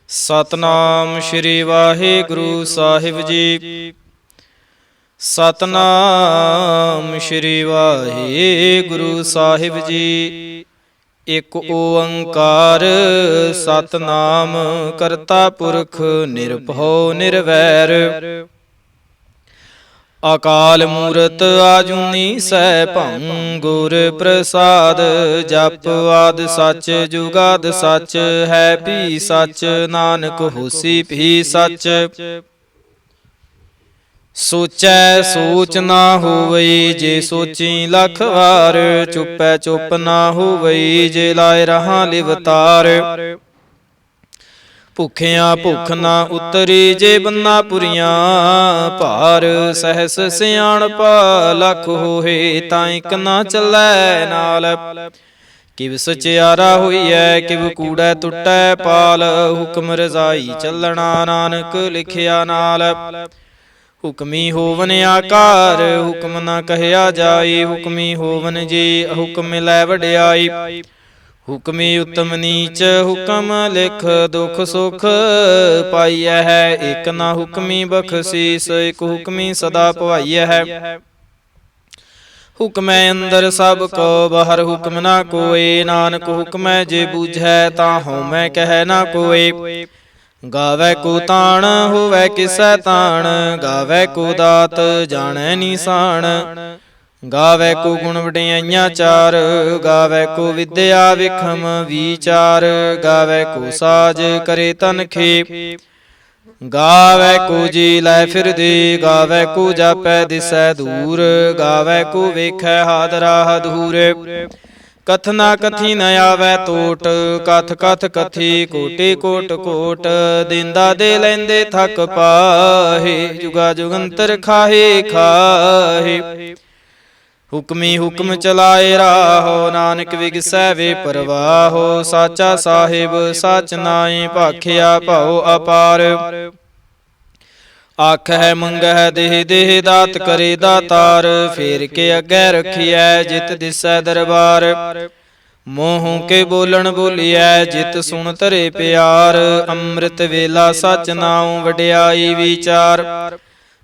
ਸਤਨਾਮ ਸ਼੍ਰੀ ਵਾਹਿਗੁਰੂ ਸਾਹਿਬ ਜੀ। ਸਤਨਾਮ ਸ਼੍ਰੀ ਵਾਹਿਗੁਰੂ ਸਾਹਿਬ ਜੀ। ਇਕ ਓੰਕਾਰ ਸਤਨਾਮ ਕਰਤਾ ਪੁਰਖ ਨਿਰਭਉ ਨਿਰਵੈਰ। ਅਕਾਲ ਮੂਰਤ ਆਜੂਨੀ ਸੈਭੰ ਗੁਰ ਪ੍ਰਸਾਦ। ਜਪ ਆਦਿ ਸੱਚ ਜੁਗਾਦਿ ਸੱਚ ਹੈ ਭੀ ਸੱਚ। ਨਾਨਕ ਹੋਸੀ ਭੀ ਸੱਚ। ਸੋਚੈ ਸੋਚ ਨਾ ਹੋਵਈ ਜੇ ਸੋਚੀ ਲੱਖ ਵਾਰ। ਚੁੱਪੈ ਚੁੱਪ ਨਾ ਹੋਵਈ ਜੇ ਲਾਇ ਰਹਾ ਲਿਵਤਾਰ। ਭੁਖਿਆ ਭੁੱਖ ਨਾ ਉਤਰੀ ਜੇ ਬੰਨਾ ਪੁਰੀਆਂ ਭਾਰ। ਸਹਿਸ ਸਿਆਣਪ ਲੱਖ ਹੋਏ ਤਾਂ ਇਕ ਨਾ ਚੱਲੈ ਨਾਲ। ਕਿਵ ਸਚਿਆਰਾ ਹੋਈਐ ਕਿਵ ਕੂੜੈ ਟੁੱਟੈ ਪਾਲ। ਹੁਕਮ ਰਜ਼ਾਈ ਚੱਲਣਾ ਨਾਨਕ ਲਿਖਿਆ ਨਾਲ। ਹੁਕਮੀ ਹੋਵਨ ਆਕਾਰ ਹੁਕਮ ਨਾ ਕਹਿਆ ਜਾਈ। ਹੁਕਮੀ ਹੋਵਨ ਜੀ ਹੁਕਮ ਲੈ ਵਡਿਆਈ। ਹੁਕਮੀ ਉਤਮ ਨੀਚ ਹੁਕਮ ਲਿਖ ਦੁਖ ਸੁਖ ਪਾਈਐ ਹੈ। ਇਕ ਨਾ ਹੁਕਮੀ ਬਖਸ਼ੀਸ ਇਕ ਹੁਕਮੀ ਸਦਾ ਭਵਾਈਐ ਹੈ। ਹੁਕਮੈ ਅੰਦਰ ਸਭ ਕੋ ਬਾਹਰ ਹੁਕਮ ਨਾ ਕੋਇ। ਨਾਨਕ ਹੁਕਮੈ ਜੇ ਬੂਝੈ ਤਾਂ ਹਉਮੈ ਕਹਿ ਨਾ ਕੋਇ। ਗਾਵੈ ਕੋ ਤਾਣ ਹੋਵੈ ਕਿਸੈ ਤਾਣ। ਗਾਵੈ ਕੋ ਦਾਤ ਜਾਣੈ ਨੀਸਾਨ। ਗਾਵੈ ਕੋ ਗੁਣ ਵਡਿਆਈਆਂ ਚਾਰ। ਗਾਵੈ ਕੋ ਵਿਦਿਆ ਵਿਖਮ ਵੀਚਾਰ। ਗਾਵੈ ਕੋ ਸਾਜ ਕਰੇ ਤਨਖੇ। ਗਾਵੈ ਕੋ ਜੀ ਲੈ ਫਿਰਦੇ। ਗਾਵੈ ਕੋ ਜਾਪੈ ਦਿਸੈ ਦੂਰ। ਗਾਵੈ ਕੋ ਵੇਖੈ ਹਾਦਰਾ ਦੂਰ। ਕਥਨਾ ਕਥੀ ਨ ਆਵੈ ਟੋਟ। ਕਥ ਕਥ ਕਥੀ ਕੋਟਿ ਕੋਟ ਕੋਟ। ਦਿੰਦਾ ਦੇ ਲੈਂਦੇ ਥਕ ਪਾਹੇ। ਜੁਗਾ ਜੁਗੰਤਰ ਖਾਹੇ ਖਾਹੇ। ਹੁਕਮੀ ਹੁਕਮ ਚਲਾਏ ਰਾਹੋ। ਨਾਨਕ ਵਿਗਸੈ ਵੇ ਪਰਵਾਹੋ। ਸਾਚਾ ਸਾਹਿਬ ਸਚ ਨਾਏ ਭਾਖਿਆ ਭਉ ਅਪਾਰ। ਆਖਹਿ ਮੰਗਹਿ ਦੇਹ ਦੇਹ ਦਾਤ ਕਰੇ ਦਾਤਾਰ। ਫੇਰ ਕੇ ਅੱਗੇ ਰਖੀਐ ਜਿਤ ਦਿਸੈ ਦਰਬਾਰ। ਮੂੰਹ ਕੇ ਬੋਲਣ ਬੋਲੀਐ ਜਿਤ ਸੁਣ ਧਰੇ ਪਿਆਰ। ਅੰਮ੍ਰਿਤ ਵੇਲਾ ਸਚ ਨਾਉ ਵਡਿਆਈ ਵਿਚਾਰ।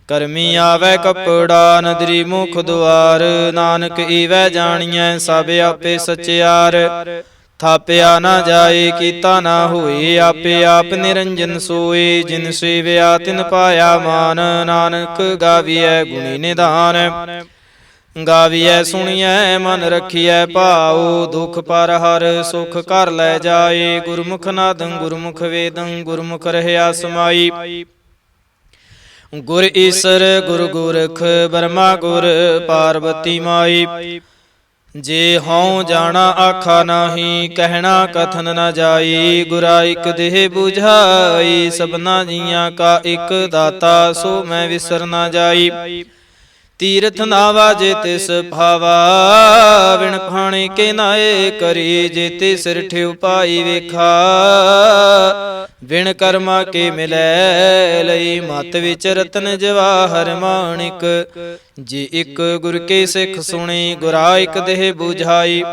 ਕਰਮੀ ਆਵੈ ਕੱਪੜਾ ਨਦਰੀ ਮੁਖ ਦੁਆਰ। ਨਾਨਕ ਈਵੈ ਜਾਣੀਐ ਸਭ ਆਪੇ ਸਚਿਆਰ। ਥਾਪਿਆ ਨਾ ਜਾਏ ਕੀਤਾ ਨਾ ਹੋਏ। ਆਪੇ ਆਪ ਨਿਰੰਜਨ ਸੋਏ। ਜਿਨ ਸੇਵਿਆ ਤਿਨ ਪਾਇਆ ਮਾਨ। ਨਾਨਕ ਗਾਵੀਐ ਗੁਣੀ ਨਿਧਾਨ। ਗਾਵੀਐ ਸੁਣੀਐ ਮਨ ਰਖੀਐ ਭਾਉ। ਦੁਖ ਪਰ ਹਰ ਸੁਖ ਘਰ ਲੈ ਜਾਏ। ਗੁਰਮੁਖ ਨਾਦੰ ਗੁਰਮੁਖ ਵੇਦੰ ਗੁਰਮੁਖ ਰਹਿਆ ਸਮਾਈ। ਗੁਰ ਈਸਰ ਗੁਰ ਗੋਰਖ ਬਰਮਾ ਗੁਰ ਪਾਰਬਤੀ ਮਾਈ। ਜੇ ਹਉ ਜਾਣਾ ਆਖਾ ਨਾਹੀ ਕਹਿਣਾ ਕਥਨ ਨ ਜਾਈ। ਗੁਰਾ ਇਕ ਦੇਹ ਬੁਝਾਈ ਸਭਨਾ ਜੀਆਂ ਕਾ ਇਕ ਦਾਤਾ। ਸੋ ਮੈਂ ਵਿਸਰ ਨਾ ਜਾਈ। ਤੀਰਥ ਨਾ ਵਾਜੇ ਤਿਸ ਭਾਵਾ। ਵਿਣ ਫਾਣੇ ਕੇ ਨਾਏ ਕਰੀ। ਜੇਤੇ ਸਿਰ ਠਿਉ ਪਾਈ ਵੇਖਾ। ਵਿਣ ਕਰਮਾ ਕੇ ਮਿਲੈ ਲਈ। ਮਤ ਵਿੱਚ ਰਤਨ ਜਵਾਹਰ ਮਾਣਿਕ। ਜੇ ਇਕ ਗੁਰ ਕੇ ਸਿੱਖ ਸੁਣੀ। ਗੁਰਾ ਇਕ ਦੇਹ ਬੁਝਾਈ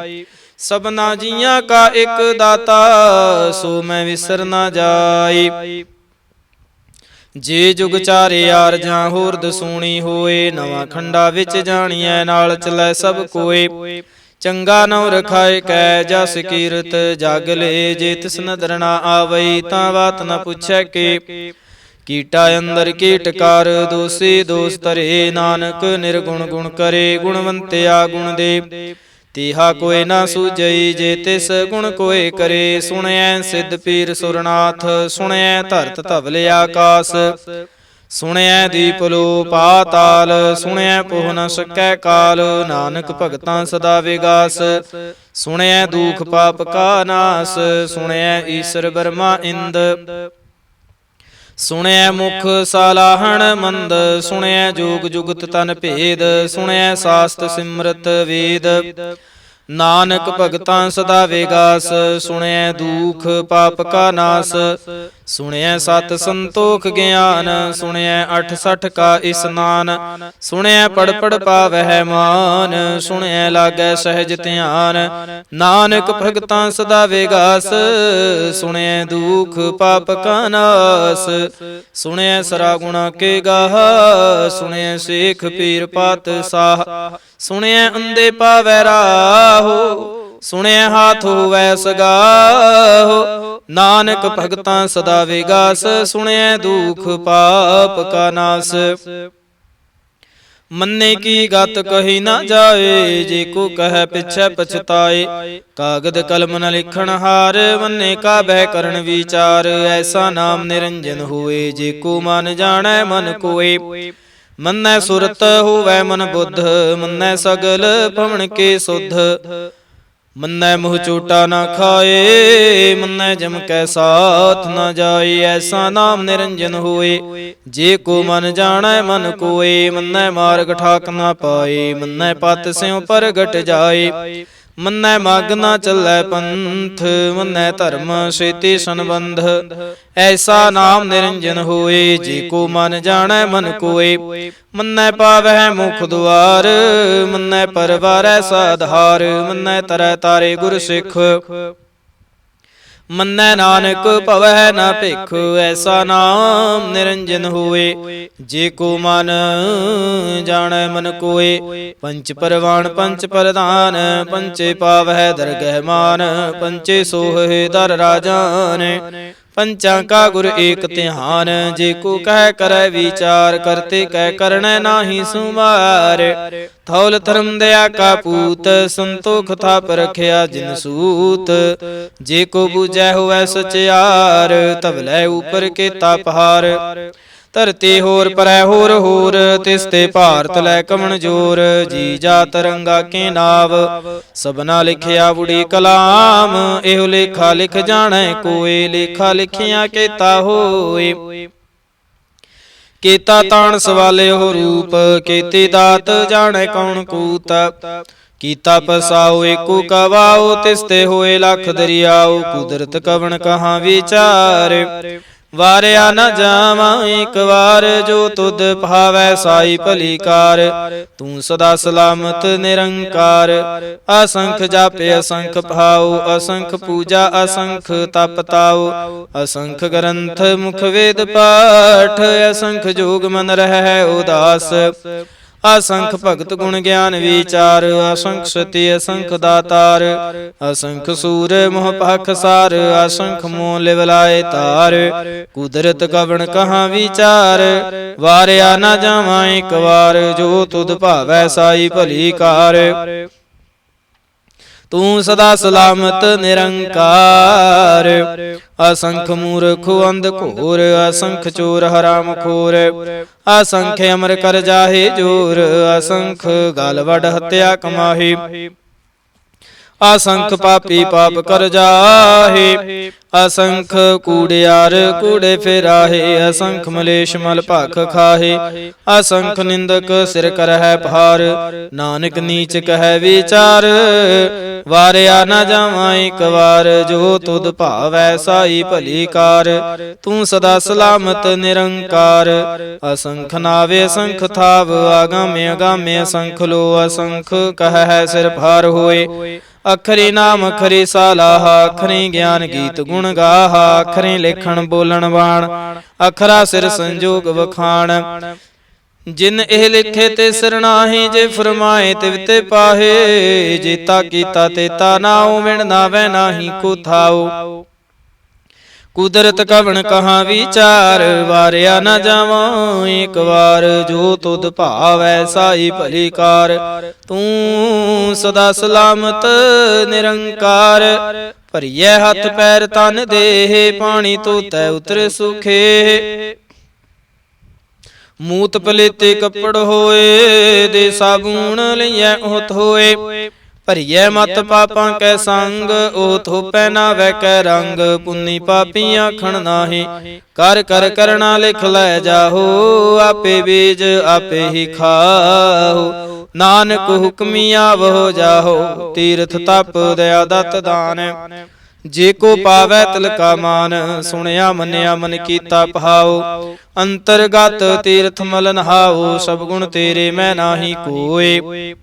ਸਭਨਾ ਜੀਆਂ ਕਾ ਇਕ ਦਾਤਾ। ਸੋ ਮੈਂ ਵਿਸਰ ਨਾ ਜਾਈ। ਜੇ ਜੁਗ ਚਾਰੇ ਆਰਜਾਂ ਹੋਰ ਦਸੂਣੀ ਹੋਏ। ਨਵਾਂ ਖੰਡਾ ਵਿੱਚ ਜਾਣੀਐ ਨਾਲ ਚਲੈ ਸਭ ਕੋਏ। ਚੰਗਾ ਨਉ ਰਖਾਏ ਕੈ ਜਸ ਕੀਰਤ ਜਗ ਲੇ। ਜੇ ਤਿਸ ਨਦਰ ਨਾ ਆਵਈ ਤਾਂ ਬਾਤ ਨ ਪੁੱਛੈ ਕੇ। ਕੀਟਾ ਅੰਦਰ ਕੀਟ ਕਰ ਦੋਸੀ ਦੋਸ ਧਰੇ। ਨਾਨਕ ਨਿਰਗੁਣ ਗੁਣ ਕਰੇ ਗੁਣਵੰਤਿਆ ਗੁਣ ਦੇ। ਤੀਹਾ ਕੋਇ ਨਾ ਸੂਝਈ ਜੇ ਤਿਸ ਗੁਣ ਕੋਇ ਕਰੇ। ਸੁਣਿਐ ਸਿੱਧ ਪੀਰ ਸੁਰਨਾਥ ਸੁਣਿਐ ਧਰਤ ਧਵਲ ਆਕਾਸ। ਸੁਣਿਐ ਦੀਪ ਲੋ ਪਾਤਾਲ ਸੁਣਿਐ ਪੋਹ ਨ ਸਕੈ ਕਾਲ। ਨਾਨਕ ਭਗਤਾਂ ਸਦਾ ਵਿਗਾਸ ਸੁਣਿਐ ਦੂਖ ਪਾਪ ਕਾ ਨਾਸ। ਸੁਣਿਐ ਈਸਰ ਬਰਮਾ ਇੰਦ ਸੁਣਿਐ ਮੁਖ ਸਾਲਾਹਣ ਮੰਦ। ਸੁਣਿਐ ਜੋਗ ਜੁਗਤ ਤਨ ਭੇਦ ਸੁਣਿਐ ਸਾਸਤ ਸਿਮਰਤ ਵੇਦ। ਨਾਨਕ ਭਗਤਾਂ ਸਦਾ ਵਿਗਾਸ, ਸੁਣਿਐ ਦੁਖ ਪਾਪ ਕਾ ਨਾਸ। ਸੁਣਿਐ ਸਤ ਸੰਤੋਖ ਗਿਆਨ, ਸੁਣਿਐ 68 ਕਾ ਇਸਨਾਨ। ਸੁਣਿਐ ਪੜ ਪੜ ਪਾਵਹਿ ਮਾਨ, ਸੁਣਿਐ ਲਾਗੈ ਸਹਿਜ ਧਿਆਨ। ਨਾਨਕ ਭਗਤਾਂ ਸਦਾ ਵਿਗਾਸ, ਸੁਣਿਐ ਦੁਖ ਪਾਪ ਕਾ ਨਾਸ। ਸੁਣਿਐ ਸਰਾ ਗੁਣਾ ਕੇ ਗਾਹ, ਸੁਣਿਐ ਸੇਖ ਪੀਰ ਪਾਤਸ਼ਾਹ। ਸੁਣਿਐ ਅੰਧੇ ਪਾਵੈ ਰਾਹੋ, ਸੁਣਿਐ ਹਾਥ ਹੋਵੈ ਸਗਾਹੋ। ਨਾਨਕ ਭਗਤਾਂ ਸਦਾ ਵਿਗਾਸ, ਸੁਣਿਐ ਦੁਖ ਪਾਪ ਕਾ ਨਾਸ। ਮੰਨੇ ਕੀ ਗਤ ਕਹੀ ਨਾ ਜਾਏ, ਜੇ ਕੋ ਕਹੈ ਪਿਛੈ ਪਛਤਾਏ। ਕਾਗਦ ਕਲਮ ਨ ਲਿਖਣ ਹਾਰ, ਮੰਨੇ ਕਾ ਬਹਿ ਕਰਨ ਵਿਚਾਰ। ਐਸਾ ਨਾਮ ਨਿਰੰਜਨ ਹੋਏ, ਜੇ ਕੋ ਮਨ ਜਾਣੈ ਮਨ ਕੋਏ। ਮੰਨੈ ਸੁਰਤ ਹੋਵੈ ਮਨ ਬੁੱਧ, ਮੰਨੈ ਸਗਲ ਭਵਨ ਕੇ ਸੁਧ। ਮੰਨੈ ਮੋਹ ਝੂਟਾ ਨਾ ਖਾਏ, ਮੰਨੈ ਜਮ ਕੈ ਸਾਥ ਨਾ ਜਾਏ। ਐਸਾ ਨਾਮ ਨਿਰੰਜਨ ਹੋਏ, ਜੇ ਕੋ ਮਨ ਜਾਣੈ ਮਨ ਕੋਏ। ਮੰਨੈ ਮਾਰਗ ਠਾਕ ਨਾ ਪਾਏ, ਮੰਨੈ ਪਤ ਸਿਉ ਪ੍ਰਗਟ ਜਾਏ। ਮੰਨੈ ਮਗ ਨਾ ਚੱਲੈ ਪੰਥ, ਮੰਨੈ ਧਰਮ ਛੇਤੀ ਸੰਬੰਧ। ਐਸਾ ਨਾਮ ਨਿਰੰਜਨ ਹੋਏ, ਜੇ ਕੋ ਮਨ ਜਾਣੈ ਮਨ ਕੋਏ। ਮੰਨੈ ਪਾਵਹਿ ਮੁਖ ਦੁਆਰ, ਮੰਨੈ ਪਰਵਾਰੈ ਸਾਧਾਰ। ਮੰਨੈ ਤਰੈ ਤਾਰੇ ਗੁਰ ਸਿੱਖ, ਮੰਨੈ ਨਾਨਕ ਭਵਹਿ ਨਾ ਭਿਖ। ਐਸਾ ਨਾਮ ਨਿਰੰਜਨ ਹੋਏ, ਜੇ ਕੋ ਮਨ ਜਾਣੈ ਮਨ ਕੋਏ। ਪੰਚ ਪਰਵਾਣ ਪੰਚ ਪ੍ਰਧਾਨ, ਪੰਚੇ ਪਾਵਹਿ ਦਰਗਹਿ ਮਾਨ। ਪੰਚੇ ਸੋਹੇ ਦਰ ਰਾਜਾਨ, ਪੰਚਾਂ ਕਾ ਗੁਰ ਏਕ ਧਿਆਨ। ਜੇ ਕੋ ਕਹਿ ਕਰੈ ਵਿਚਾਰ, ਕਰਤੇ ਕਹਿ ਕਰਣੈ ਨਾਹੀ ਸੁਮਾਰ। ਥੌਲ ਧਰਮ ਦਇਆ ਕਾ ਪੂਤ, ਸੰਤੋਖ ਥਾਪ ਰਖਿਆ ਜਿਨ ਸੂਤ। ਜੇ ਕੋ ਬੂਝੈ ਹੋਵੈ ਸਚਿਆਰ, ਧਵਲੈ ਉਪਰ ਕੇਤਾ ਪਹਾਰ। ਧਰਤੀ ਹੋਰ ਪਰੈ ਹੋਰ ਹੋਰ, ਤਿਸ ਤੇ ਭਾਰਤ ਲੈ ਕਮਣ ਜੋਰ। ਜੀ ਜਾ ਤਰੰਗਾ ਕੇ ਨਾਵ, ਸਭਨਾ ਲਿਖਿਆ ਬੁੜੀ ਕਲਾਮ। ਇਹੋ ਲੇਖਾ ਲਿਖ ਜਾਣੈ ਕੋਏ, ਲੇਖਾ ਲਿਖਿਆ ਕੇਤਾ ਹੋਏ। ਕੀਤਾ ਤਾਣ ਸਵਾਲਿਓ ਰੂਪ, ਕੀਤੀ ਦਾਤ ਜਾਣੈ ਕੌਣ ਕੂਤ। ਕੀਤਾ ਪਸਾਓ ਏਕੋ ਕਵਾਓ, ਤਿਸ ਤੇ ਹੋਏ ਲੱਖ ਦਰਿਆਓ। ਕੁਦਰਤ ਕਵਣ ਕਹਾਂ ਵਿਚਾਰ, ਵਾਰਿਆ ਨਾ ਜਾਵਾਂ ਇੱਕ ਵਾਰ। ਜੋ ਤੁਧ ਭਾਵੈ ਸਾਈ ਭਲੀ ਕਾਰ, ਤੂੰ ਸਦਾ ਸਲਾਮਤ ਨਿਰੰਕਾਰ। ਅਸੰਖ ਜਾਪੇ ਅਸੰਖ ਭਾਉ, ਅਸੰਖ ਪੂਜਾ ਅਸੰਖ ਤਪ ਤਾਉ। ਅਸੰਖ ਗ੍ਰੰਥ ਮੁਖ ਵੇਦ ਪਾਠ, ਅਸੰਖ ਜੋਗ ਮਨ ਰਹਿ ਉਦਾਸ। ਅਸੰਖ ਭਗਤ ਗੁਣ ਗਿਆਨ ਵਿਚਾਰ, ਅਸੰਖ ਸਤੀ ਅਸੰਖ ਦਾਤਾਰ। ਅਸੰਖ ਸੂਰ ਮੋਹ ਪਖਸਾਰ, ਅਸੰਖ ਮੋਹ ਲਿਵ ਲਾਏ ਤਾਰ। ਕੁਦਰਤ ਕਵਣ ਕਹਾਂ ਵਿਚਾਰ, ਵਾਰਿਆ ਨਾ ਜਾਵਾਂ ਇੱਕ ਵਾਰ। ਜੋ ਤੁਧ ਭਾਵੈ ਸਾਈ ਭਲੀ ਕਾਰ, ਤੂੰ ਸਦਾ ਸਲਾਮਤ ਨਿਰੰਕਾਰ। ਅਸੰਖ ਮੂਰਖ ਅੰਧ ਘੋਰ, ਅਸੰਖ ਚੋਰ ਹਰਾਮ ਖੋਰ। ਅਸੰਖ ਅਮਰ ਕਰ ਜਾਹੇ ਜੋਰ, ਅਸੰਖ ਗਲ ਵਡ ਹੱਤਿਆ ਕਮਾਹੀ। ਅਸੰਖ ਪਾਪੀ ਪਾਪ ਕਰ ਜਾਹੇ, ਅਸੰਖ ਕੂੜਿਆਰ ਕੂੜੇ ਫਿਰਾਹੇ। ਅਸੰਖ ਮਲੇਸ਼ ਮਲ ਭਖ ਖਾਹੇ, ਅਸੰਖ ਨਿੰਦਕ ਸਿਰ ਕਰਹਿ ਭਾਰ। ਨਾਨਕ ਨੀਚ ਕਹਿ ਵਿਚਾਰ, ਵਾਰਿਆ ਨਾ ਜਾਵਾਂ ਇੱਕ ਵਾਰ। ਜੋ ਤੁਧ ਭਾਵੈ ਸਾਈ ਭਲੀ ਕਾਰ, ਤੂੰ ਸਦਾ ਸਲਾਮਤ ਨਿਰੰਕਾਰ। ਅਸੰਖ ਨਾਵੇ ਅਸੰਖ ਥਾਵ, ਆਗਾਮੇ ਅਗਾਮੇ ਅਸੰਖ ਲੋ। ਅਸੰਖ ਕਹਿ ਸਿਰ ਭਾਰ ਹੋਏ, ਅਖਰੀ ਨਾਮ ਅਖਰੀ ਸਾਲਾਹ। ਅਖਰੀ ਗਿਆਨ ਗੀਤ ਗੁਣ ਗਾਹ, ਅਖਰੀ ਲੇਖਣ ਬੋਲਣ ਬਾਣ। ਅਖਰਾ ਸਿਰ ਸੰਜੋਗ ਵਖਾਣ, ਜਿਨ ਇਹ ਲਿਖੇ ਤੇ ਸਰਨਾਹੀ। ਜੇ ਫਰਮਾਏ ਤਿਵ ਤੇ ਪਾਹੇ, ਜੇਤਾ ਕੀਤਾ ਤੇਤਾ ਨਾਉ। ਵਿਣ ਨਾਵੈ ਨਾਹੀ ਕੋ ਥਾਉ, ਕੁਦਰਤ ਕਵਣ ਕਹਾਂ ਵਿਚਾਰ। ਵਾਰਿਆ ਨਾ ਜਾਵਾਂ ਇੱਕ ਵਾਰ, ਜੋ ਤੁਧ ਭਾਵੈ ਸਾਈ ਭਲੀ ਕਾਰ। ਤੂੰ ਸਦਾ ਸਲਾਮਤ ਨਿਰੰਕਾਰ। ਭਰੀਐ ਹੱਥ ਪੈਰ ਤਨ ਦੇਹ, ਪਾਣੀ ਧੋਤੈ ਉਤਰ ਸੁਖੇ। ਮੂਤ ਪਲੇਤੇ ਕੱਪੜ ਹੋਏ, ਦੇ ਸਾਬੂਣ ਲਈਐ ਉਹਤ ਹੋਏ। ਭਰੀਐ ਮਤ ਪਾਪਾਂ ਕੈ ਸੰਗ, ਉਹ ਥੋਪੈ ਨਾਵੈ ਕੈ ਰੰਗ। ਪੁੰਨੀ ਪਾਪੀ ਆਖਣ ਨਾਹੀ, ਕਰ ਕਰ ਕਰਣਾ ਲਿਖ ਲੈ ਜਾਹੋ। ਆਪੇ ਬੀਜ ਆਪੇ ਹੀ ਖਾਹੋ, ਨਾਨਕ ਹੁਕਮੀ ਆਵੋ ਜਾਹੋ, ਤੀਰਥ ਤਪ ਦਇਆ ਦਤ ਦਾਨ। ਜੇ ਕੋ ਪਾਵੈ ਤਿਲ ਕਾ ਮਾਨ, ਸੁਣਿਆ ਮੰਨਿਆ ਮਨ ਕੀਤਾ ਭਾਉ। ਅੰਤਰਗਤ ਤੀਰਥ ਮਲ ਨਹਾਉ, ਸਭ ਗੁਣ ਤੇਰੇ ਮੈਂ ਨਾਹੀ ਕੋਏ।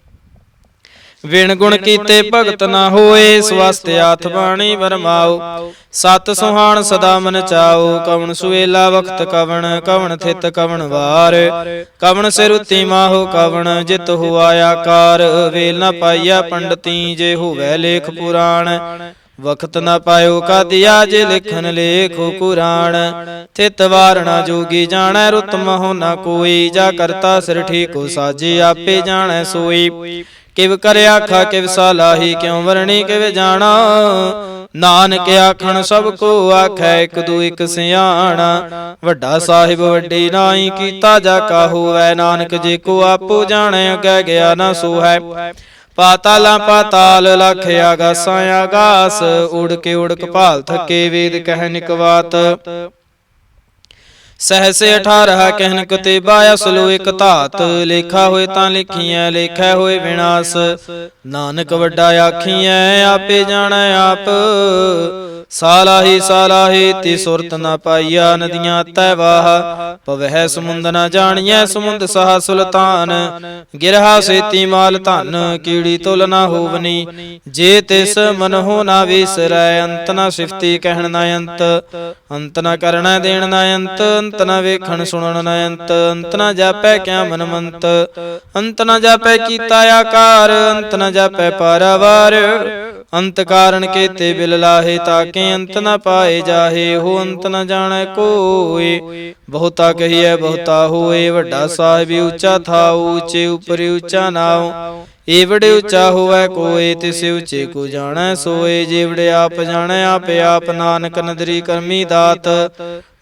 ਵਿਣ ਗੁਣ ਕੀਤੇ ਭਗਤ ਨਾ ਹੋਏ, ਸਵਸਤ ਆਥ ਬਾਣੀ ਵਰਮਾਓ। ਸਤ ਸੁਹਾਣ ਸਦਾ ਮਨ ਚਾਓ, ਕਵਣ ਸੁਵੇਲਾ ਵਖਤ ਕਵਣ, ਕਵਣ ਥਿਤ ਕਵਣ ਵਾਰ। ਕਵਣ ਸਿਰ ਉਤੀ ਮਾਹੋ ਕਵਣ, ਜਿਤ ਹੁਆ ਆਕਾਰ। ਵੇਲ ਨਾ ਪਾਈਆ ਪੰਡਤੀ, ਜੇ ਹੋਵੈ ਲੇਖ ਪੁਰਾਣ। ਵਖਤ ਨਾ ਪਾਇਓ ਕਾਦੀਆ, ਜੇ ਲਿਖਨ ਲੇਖੋ ਕੁਰਾਨ। ਥਿਤ ਵਾਰਣਾ ਜੋਗੀ ਜਾਣੈ, ਰੁਤ ਮਹੁ ਨਾ ਕੋਈ। ਜਾ ਕਰਤਾ ਸਿਰ ਠੀਕੋ ਸਾਜੇ, ਆਪੇ ਜਾਣੈ ਸੋਈ। ਕਿਵ ਕਰ ਆਖਾ ਕਿਵ ਸਲਾਹੀ, ਕਿਉ ਵਰਣੀ ਕਿਵ ਜਾਣਾ। ਨਾਨਕ ਆਖਣ ਸਭ ਕੋ ਆਖੈ, ਇਕ ਦੂ ਇਕ ਸਿਆਣਾ। ਵੱਡਾ ਸਾਹਿਬ ਵੱਡੀ ਨਾਈ, ਕੀਤਾ ਜਾ ਕਾ ਹੋਵੈ। ਨਾਨਕ ਜੇ ਕੋ ਆਪੋ ਜਾਣੈ, ਅੱਗੇ ਗਿਆ ਨਾ ਸੋਹੈ। ਪਾਤਾਲਾਂ ਪਾਤਾਲ ਲਖ ਆਗਾਸਾਂ ਆਗਾਸ, ਉੜ ਕੇ ਉੜ ਕਪਾਲ ਥਕੇ, ਵੇਦ ਕਹਿ ਨਿਕਵਾਤ। ਸਹਸੇ 18 ਕਹਿਨ ਕਤੇਬਾ, ਅਸਲੋ ਇਕ ਧਾਤ। ਲੇਖਾ ਹੋਏ ਤਾਂ ਲਿਖੀਐ, ਲੇਖੈ ਹੋਏ ਵਿਨਾਸ਼। ਨਾਨਕ ਵੱਡਾ ਆਖੀਐ, ਆਪੇ ਜਾਣੈ ਆਪ। ਸਾਲਾਹੀ ਸਾਲਾਹੀ ਤੀ ਸੁਰਤ ਨਾ ਪਾਈਆ, ਨਦੀਆਂ ਤੈ ਵਾਹ। ਪਵਹਿ ਸਮੁੰਦ ਨਾ ਜਾਣੀਐ, ਸਮੁੰਦ ਸਹਾ ਸੁਲਤਾਨ। ਗਿਰਹਾ ਸੇਤੀ ਮਾਲ ਧਨ, ਕੀੜੀ ਤੁਲ ਨਾ ਹੋਵਨੀ। ਜੇ ਤਿਸ ਮਨਹੁ ਨਾ ਵਿਸਰੈ, ਅੰਤ ਨਾ ਸਿਫਤੀ ਕਹਿਣ ਨਾ ਅੰਤ। ਅੰਤ ਨਾ ਕਰਣਾ ਦੇਣ ਨਾ ਅੰਤ, ਅੰਤ ਨਾ ਵੇਖਣ ਸੁਣਨ ਨਾ ਅੰਤ। ਅੰਤ ਨਾ ਜਾਪੈ ਕਿਆ ਮਨਮੰਤ, ਅੰਤ ਨਾ ਜਾਪੈ ਕੀਤਾ ਆਕਾਰ। ਅੰਤ ਨਾ ਜਾਪੈ ਪਾਰਾਵਾਰ, ਅੰਤ ਕਾਰਨ ਕੇਤੇ ਬਿਲ ਲਾਹੇ। ਤਾਕੇ ਅੰਤ ਨਾ ਪਾਏ ਜਾਹੇ, ਹੋ ਅੰਤ ਨਾ ਜਾਣੈ ਕੋਏ। ਬਹੁਤਾ ਕਹੀਐ ਬਹੁਤਾ ਹੋਏ, ਵੱਡਾ ਸਾਹਿਬ ਉੱਚਾ ਥਾਉ। ਉੱਚੇ ਉਪਰ ਉੱਚਾ ਨਾਉ, ਏਵੜੇ ਉੱਚਾ ਹੋਵੈ ਕੋਏ। ਤਿਸ ਉੱਚੇ ਕੋ ਜਾਣੈ ਸੋਏ, ਜੇਵੜੇ ਆਪ ਜਾਣੈ ਆਪੇ ਆਪ। ਨਾਨਕ ਨਦਰੀ ਕਰਮੀ ਦਾਤ,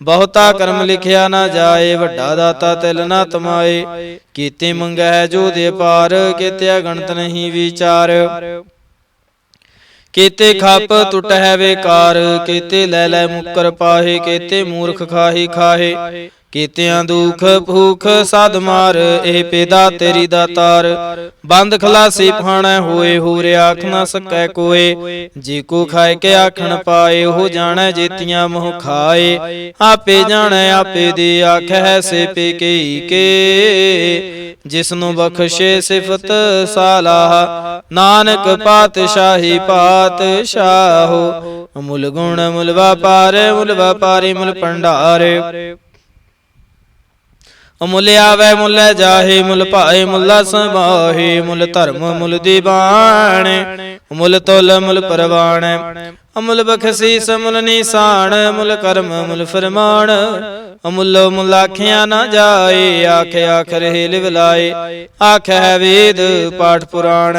ਬਹੁਤਾ ਕਰਮ ਲਿਖਿਆ ਨਾ ਜਾਏ। ਵੱਡਾ ਦਾਤਾ ਤਿਲ ਨਾ ਤਮਾਏ, ਕੀਤੇ ਮੰਗੈ ਜੋ ਦੇ ਪਾਰ। ਕੀਤੇ ਅਗਣਤ ਨਹੀਂ ਵਿਚਾਰ, ਕੀਤੇ ਖੱਪ ਟੁਟਹਿ ਵੇਕਾਰ। ਕੀਤੇ ਲੈ ਲੈ ਮੁੱਕਰ ਪਾਹੇ, ਕੀਤੇ ਮੂਰਖ ਖਾਹੀ ਖਾਹੇ। ਕੀਤਿਆਂ ਦੁਖ ਭੂਖ ਸਦ ਮਾਰ, ਇਹ ਪੇਦਾ ਤੇਰੀ ਦਾਤਾਰ। ਬੰਦ ਖਲਾਸੀ ਭਾਣੈ ਹੋਏ, ਹੋਰ ਆਖ ਨਾ ਸਕੈ ਕੋਏ। ਜੇ ਕੋ ਖਾਏ ਕੇ ਆਖਣ ਪਾਏ, ਉਹ ਜਾਣੈ ਜੇਤੀਆਂ ਮੋਹ ਖਾਏ। ਆਪੇ ਜਾਣੈ ਆਪੇ ਦੇ ਆਖੈ, ਸੇ ਪੇ ਕਈ ਕੇ। ਜਿਸਨੂੰ ਬਖਸ਼ੇ ਸਿਫਤ ਸਾਲਾਹ, ਨਾਨਕ ਪਾਤਸ਼ਾਹੀ ਪਾਤਸ਼ਾਹੋ। ਮੁਲ ਗੁਣ ਮੁਲ ਵਾਪਾਰ, ਮੁਲ ਵਾਪਾਰੀ ਮੁਲ ਭੰਡਾਰ। ਮੁਲ ਆਵੈ ਮੁਲ ਜਾਹੇ, ਮੁਲ ਭਾਏ ਮੁਲਾ ਸਮਾਹੇ। ਮੁਲ ਧਰਮ ਮੁਲ ਦੀਵਾਨ, ਮੁਲ ਤੁਲ ਮੁਲ ਪਰਵਾਣ। ਅਮੁਲ ਬਖਸ਼ੀਸ ਮੁਲ ਨਿਸ਼ਾਨ, ਮੁਲ ਕਰਮ ਮੁਲ ਫਰਮਾਨ। ਅਮੁੱਲੋ ਮੁਲ ਆਖਿਆ ਨਾ ਜਾਏ, ਆਖ ਆਖ ਰਹੇ ਲਿਵ ਲਾਏ। ਆਖੈ ਵੇਦ ਪਾਠ ਪੁਰਾਣ,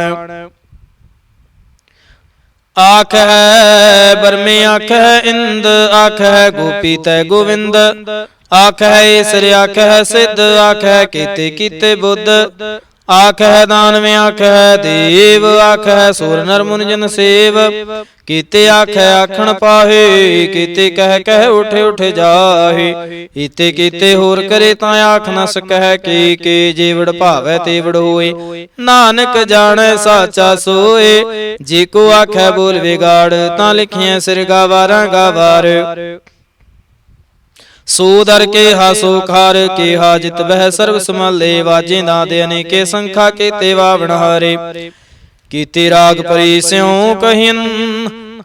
ਆਖ ਹੈ ਬਰਮੇ ਆਖ ਹੈ ਇੰਦ। ਆਖ ਹੈ ਗੋਪੀ ਤੈ ਗੋਵਿੰਦ, ਆਖ ਹੈ ਈਸਰ ਆਖ ਹੈ ਸਿੱਧ। ਆਖ ਹੈ ਕੀਤੇ ਕੀਤੇ ਬੁੱਧ, ਆਖ ਹੈ ਦਾਨਵੇਂ ਆਖ ਹੈ ਦੇਵ। ਆਖ ਹੈ ਸੂਰ ਨਰ ਮੁਨ ਜਨ ਸੇਵ, ਕੀਤੇ ਆਖ ਹੈ ਆਖਣ ਪਾਹੇ। ਕੀਤੇ ਕਹਿ ਕਹਿ ਉਠ ਉਠ ਜਾਹੇ, ਈਤੇ ਕੀਤੇ ਹੋਰ ਕਰੇ ਤਾਂ ਆਖ ਨਾ ਸਕੈ। ਕੇ ਜੇਵੜ ਭਾਵੈ ਤੇਵੜ ਹੋਏ, ਨਾਨਕ ਜਾਣੈ ਸਾਚਾ ਸੋਏ। ਜੇ ਕੋ ਆਖੈ ਬੋਲ ਵਿਗਾੜ, ਤਾਂ ਲਿਖਿਆ ਸਿਰ ਗਾਵਾਰਾਂ ਗਾਵਾਰ। ਸੋ ਦਰ ਕੇ ਹਾ ਸੋ ਖਾਰ ਕੇ ਹਾ, ਜਿਤ ਬਹਿ ਸਰਬ ਸਮਾਲੇ। ਵਾਜੇ ਨਾਦ ਅਨੇਕੇ ਸੰਖਾ ਕੀਤੇ ਵਾਵਣ ਹਾਰੇ। ਕੀਤੇ ਰਾਗ ਪਰੀ ਸਿਉ ਕਹਿਨ,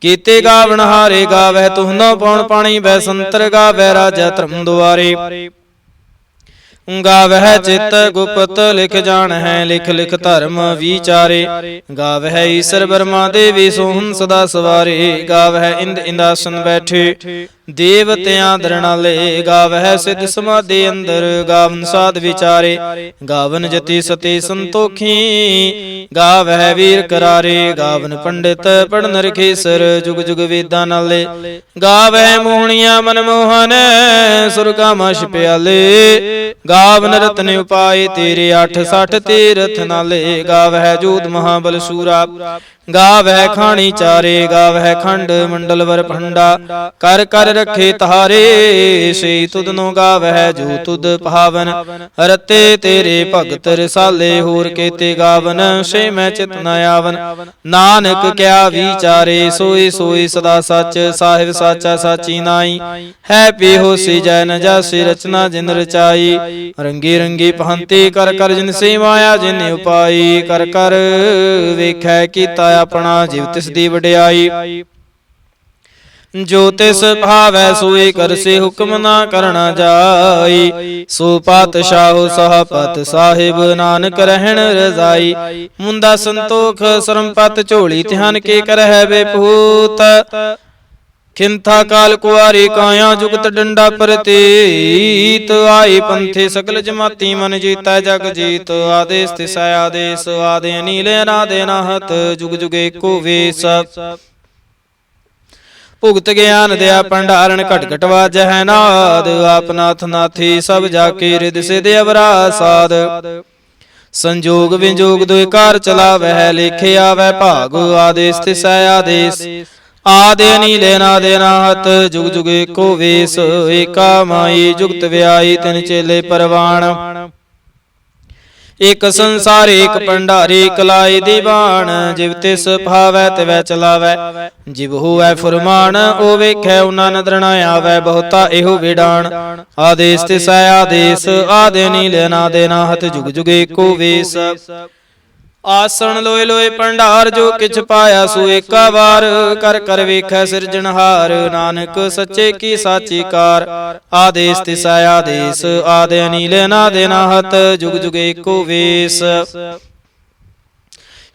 ਕੀਤੇ ਗਾਵਣ ਹਾਰੇ। ਗਾਵਹਿ ਤੁਹਨੋ ਪਉਣ ਪਾਣੀ ਬੈ ਸੰਤਰ, ਗਾਵਹਿ ਰਾਜਾ ਧਰਮ ਦੁਆਰੇ। ਗਾਵਹਿ ਚਿਤ ਗੁਪਤ ਲਿਖ ਜਾਣ ਹੈ, ਲਿਖ ਲਿਖ ਧਰਮ ਵਿਚਾਰੇ। ਗਾਵਹਿ ਈਸਰ ਬਰਮਾ ਦੇਵੀ ਸੋਹਣ ਸਦਾ ਸਵਾਰੇ। ਗਾਵਹਿ ਇੰਦ ਇੰਦਾਸਨ ਬੈਠੇ, ਦੇਵਤਿਆਂ ਦਰਣਾਲੇ। ਗਾਵਹਿ ਸਿੱਧ ਸਮਾਧੀ ਅੰਦਰ, ਗਾਵਨ ਸਾਧ ਵਿਚਾਰੇ। ਗਾਵਨ ਜਤੀ ਸਤੀ ਸੰਤੋਖੀ, ਗਾਵਹਿ ਵੀਰ ਕਰਾਰੇ। ਗਾਵਨ ਪੰਡਿਤ ਪੜਨ ਰਖੀਸਰ, ਜੁਗ ਜੁਗ ਵੇਦਾਂ ਨਾਲੇ। ਗਾਵਹਿ ਮੋਹਣੀਆਂ ਮਨਮੋਹਨ, ਸੁਰਗਾਮਾਸ਼ ਪਿਆਲੇ। ਗਾਵਨ ਰਤਨ ਉਪਾਏ ਤੇਰੇ, 8 60 ਤੀਰਥ ਨਾਲੇ। ਗਾਵਹਿ ਜੋਧ ਮਹਾਬਲ ਸੂਰਾ, ਗਾਵਹਿ ਖਾਣੀ ਚਾਰੇ ਗਾਵਹਿ ਖੰਡ ਮੰਡਲ ਵਰ ਭੰਡਾ ਕਰ ਕਰ ਰਖੇ ਤਾਰੇ ਸੇ ਤੁਧਨੋ ਗਾਵਹਿ ਜੋ ਤੁਧ ਭਾਵਨ ਰਤੇ ਤੇਰੇ ਭਗਤ ਰਸਾਲੇ ਹੋਰ ਕੇਤੇ ਗਾਵਨ ਸੇ ਮੈਂ ਚਿਤ ਨ ਆਵਨ ਨਾਨਕ ਕਿਆ ਵਿਚਾਰੇ ਸੋਈ ਸੋਈ ਸਦਾ ਸੱਚ ਸਾਹਿਬ ਸਾਚਾ ਸਾਚੀ ਨਾਈ ਹੈ ਬੇਹੋਸੀ ਜੈ ਨ ਜਾਸੀ ਰਚਨਾ ਜਿਨ ਰਚਾਈ ਰੰਗੀ ਰੰਗੀ ਪਹੰਤੀ ਕਰ ਕਰ ਜਿਨ ਸੇ ਮਾਇਆ ਜਿਨ ਉਪਾਈ ਕਰ ਕਰ ਵੇਖੈ ਕੀਤਾ ਆਪਣਾ ਜਿਵ ਤਿਸ ਦੀ ਵਡਿਆਈ ਜੋ ਤਿਸ ਭਾਵੈ ਸੋਈ ਕਰਸੇ ਹੁਕਮ ਨਾ ਕਰਨਾ ਜਾਈ ਸੋ ਪਾਤਸ਼ਾਹ ਸਹਪਤ ਸਾਹਿਬ ਨਾਨਕ ਰਹਿਣ ਰਜ਼ਾਈ ਮੁੰਦਾ ਸੰਤੋਖ ਸਰਮਪਤ ਝੋਲੀ ਧਿਆਨ ਕੇ ਕਰਹਿ ਬੇਪੂਤ ਖਿੰਥਾ ਕਾਲ ਕੁਆਰੀ ਕਾਇਆ ਜੁਗਤ ਡੰਡਾ ਪ੍ਰਤੀਤ ਆਈ ਪੰਥੇ ਸਕਲ ਜਮਾਤੀ ਮਨ ਜੀਤੈ ਜਗ ਜੀਤ ਆਦੇਸ ਤਿਸੈ ਆਦੇਸ ਆਦੇ ਅਨੀਲ ਅਨਾਦੇ ਨਾਹਤ ਜੁਗ ਜੁਗ ਏਕੋ ਵੇਸ ਭੁਗਤ ਗਿਆਨ ਦਿਆ ਭੰਡਾਰਨ ਘਟ ਘਟ ਵਾਜਹਿ ਨਾਦ ਆਪਨਾਥ ਨਾਥੀ ਸਭ ਜਾ ਕੇ ਰਿਦ ਸਿਧ ਅਵਰਾ ਸਾਧ ਸੰਜੋਗ ਵਿਜੋਗ ਦੁਇ ਕਾਰ ਚਲਾਵਹਿ ਲੇਖੇ ਆਵੈ ਭਾਗ ਆਦੇਸ ਤਿਸੈ ਆਦੇਸ ਆਦੇ ਅਨੀਲ ਅਨਾਦੇ ਨਾਹਤ ਜੁਗ ਜੁਗ ਏਕੋ ਵੇਸ ਏਕਾ ਮਾਈ ਜੁਗਤ ਵਿਆਈ ਤਿਨ ਚੇਲੇ ਪਰਵਾਣ ਇਕ ਸੰਸਾਰ ਇਕ ਭੰਡਾਰੀ ਕਲਾਈ ਦੀਵਾਨ ਜਿਵ ਤਿਸ ਭਾਵੈ ਤਿਵੈ ਚਲਾਵੈ ਜਿਵ ਹੋਵੈ ਫੁਰਮਾਨ ਓ ਵੇਖੈ ਉਹਨਾਂ ਨਦਰ ਨ ਆਵੈ ਬਹੁਤਾ ਇਹੋ ਵਿਡਾਣ ਆਦੇਸ ਤਿਸੈ ਆਦੇਸ ਆਦੇ ਅਨੀਲ ਅਨਾਦੇ ਨਾਹਤ ਜੁਗ ਜੁਗ ਏਕੋ ਵੇਸ ਆਸਣ ਲੋਏ ਲੋਏ ਭੰਡਾਰ ਜੋ ਕਿਛ ਪਾਇਆ ਸੋ ਏਕਾ ਵਾਰ ਕਰ ਕਰ ਵੇਖੈ ਸਿਰਜਣਹਾਰ ਨਾਨਕ ਸੱਚੇ ਕੀ ਸਾਚੀ ਕਾਰ ਆਦੇਸ ਤਿਸੈ ਆਦੇਸ ਆਦੇ ਅਨੀਲ ਅਨਾਦੇ ਨਾਹਤ ਜੁਗ ਜੁਗ ਏਕੋ ਵੇਸ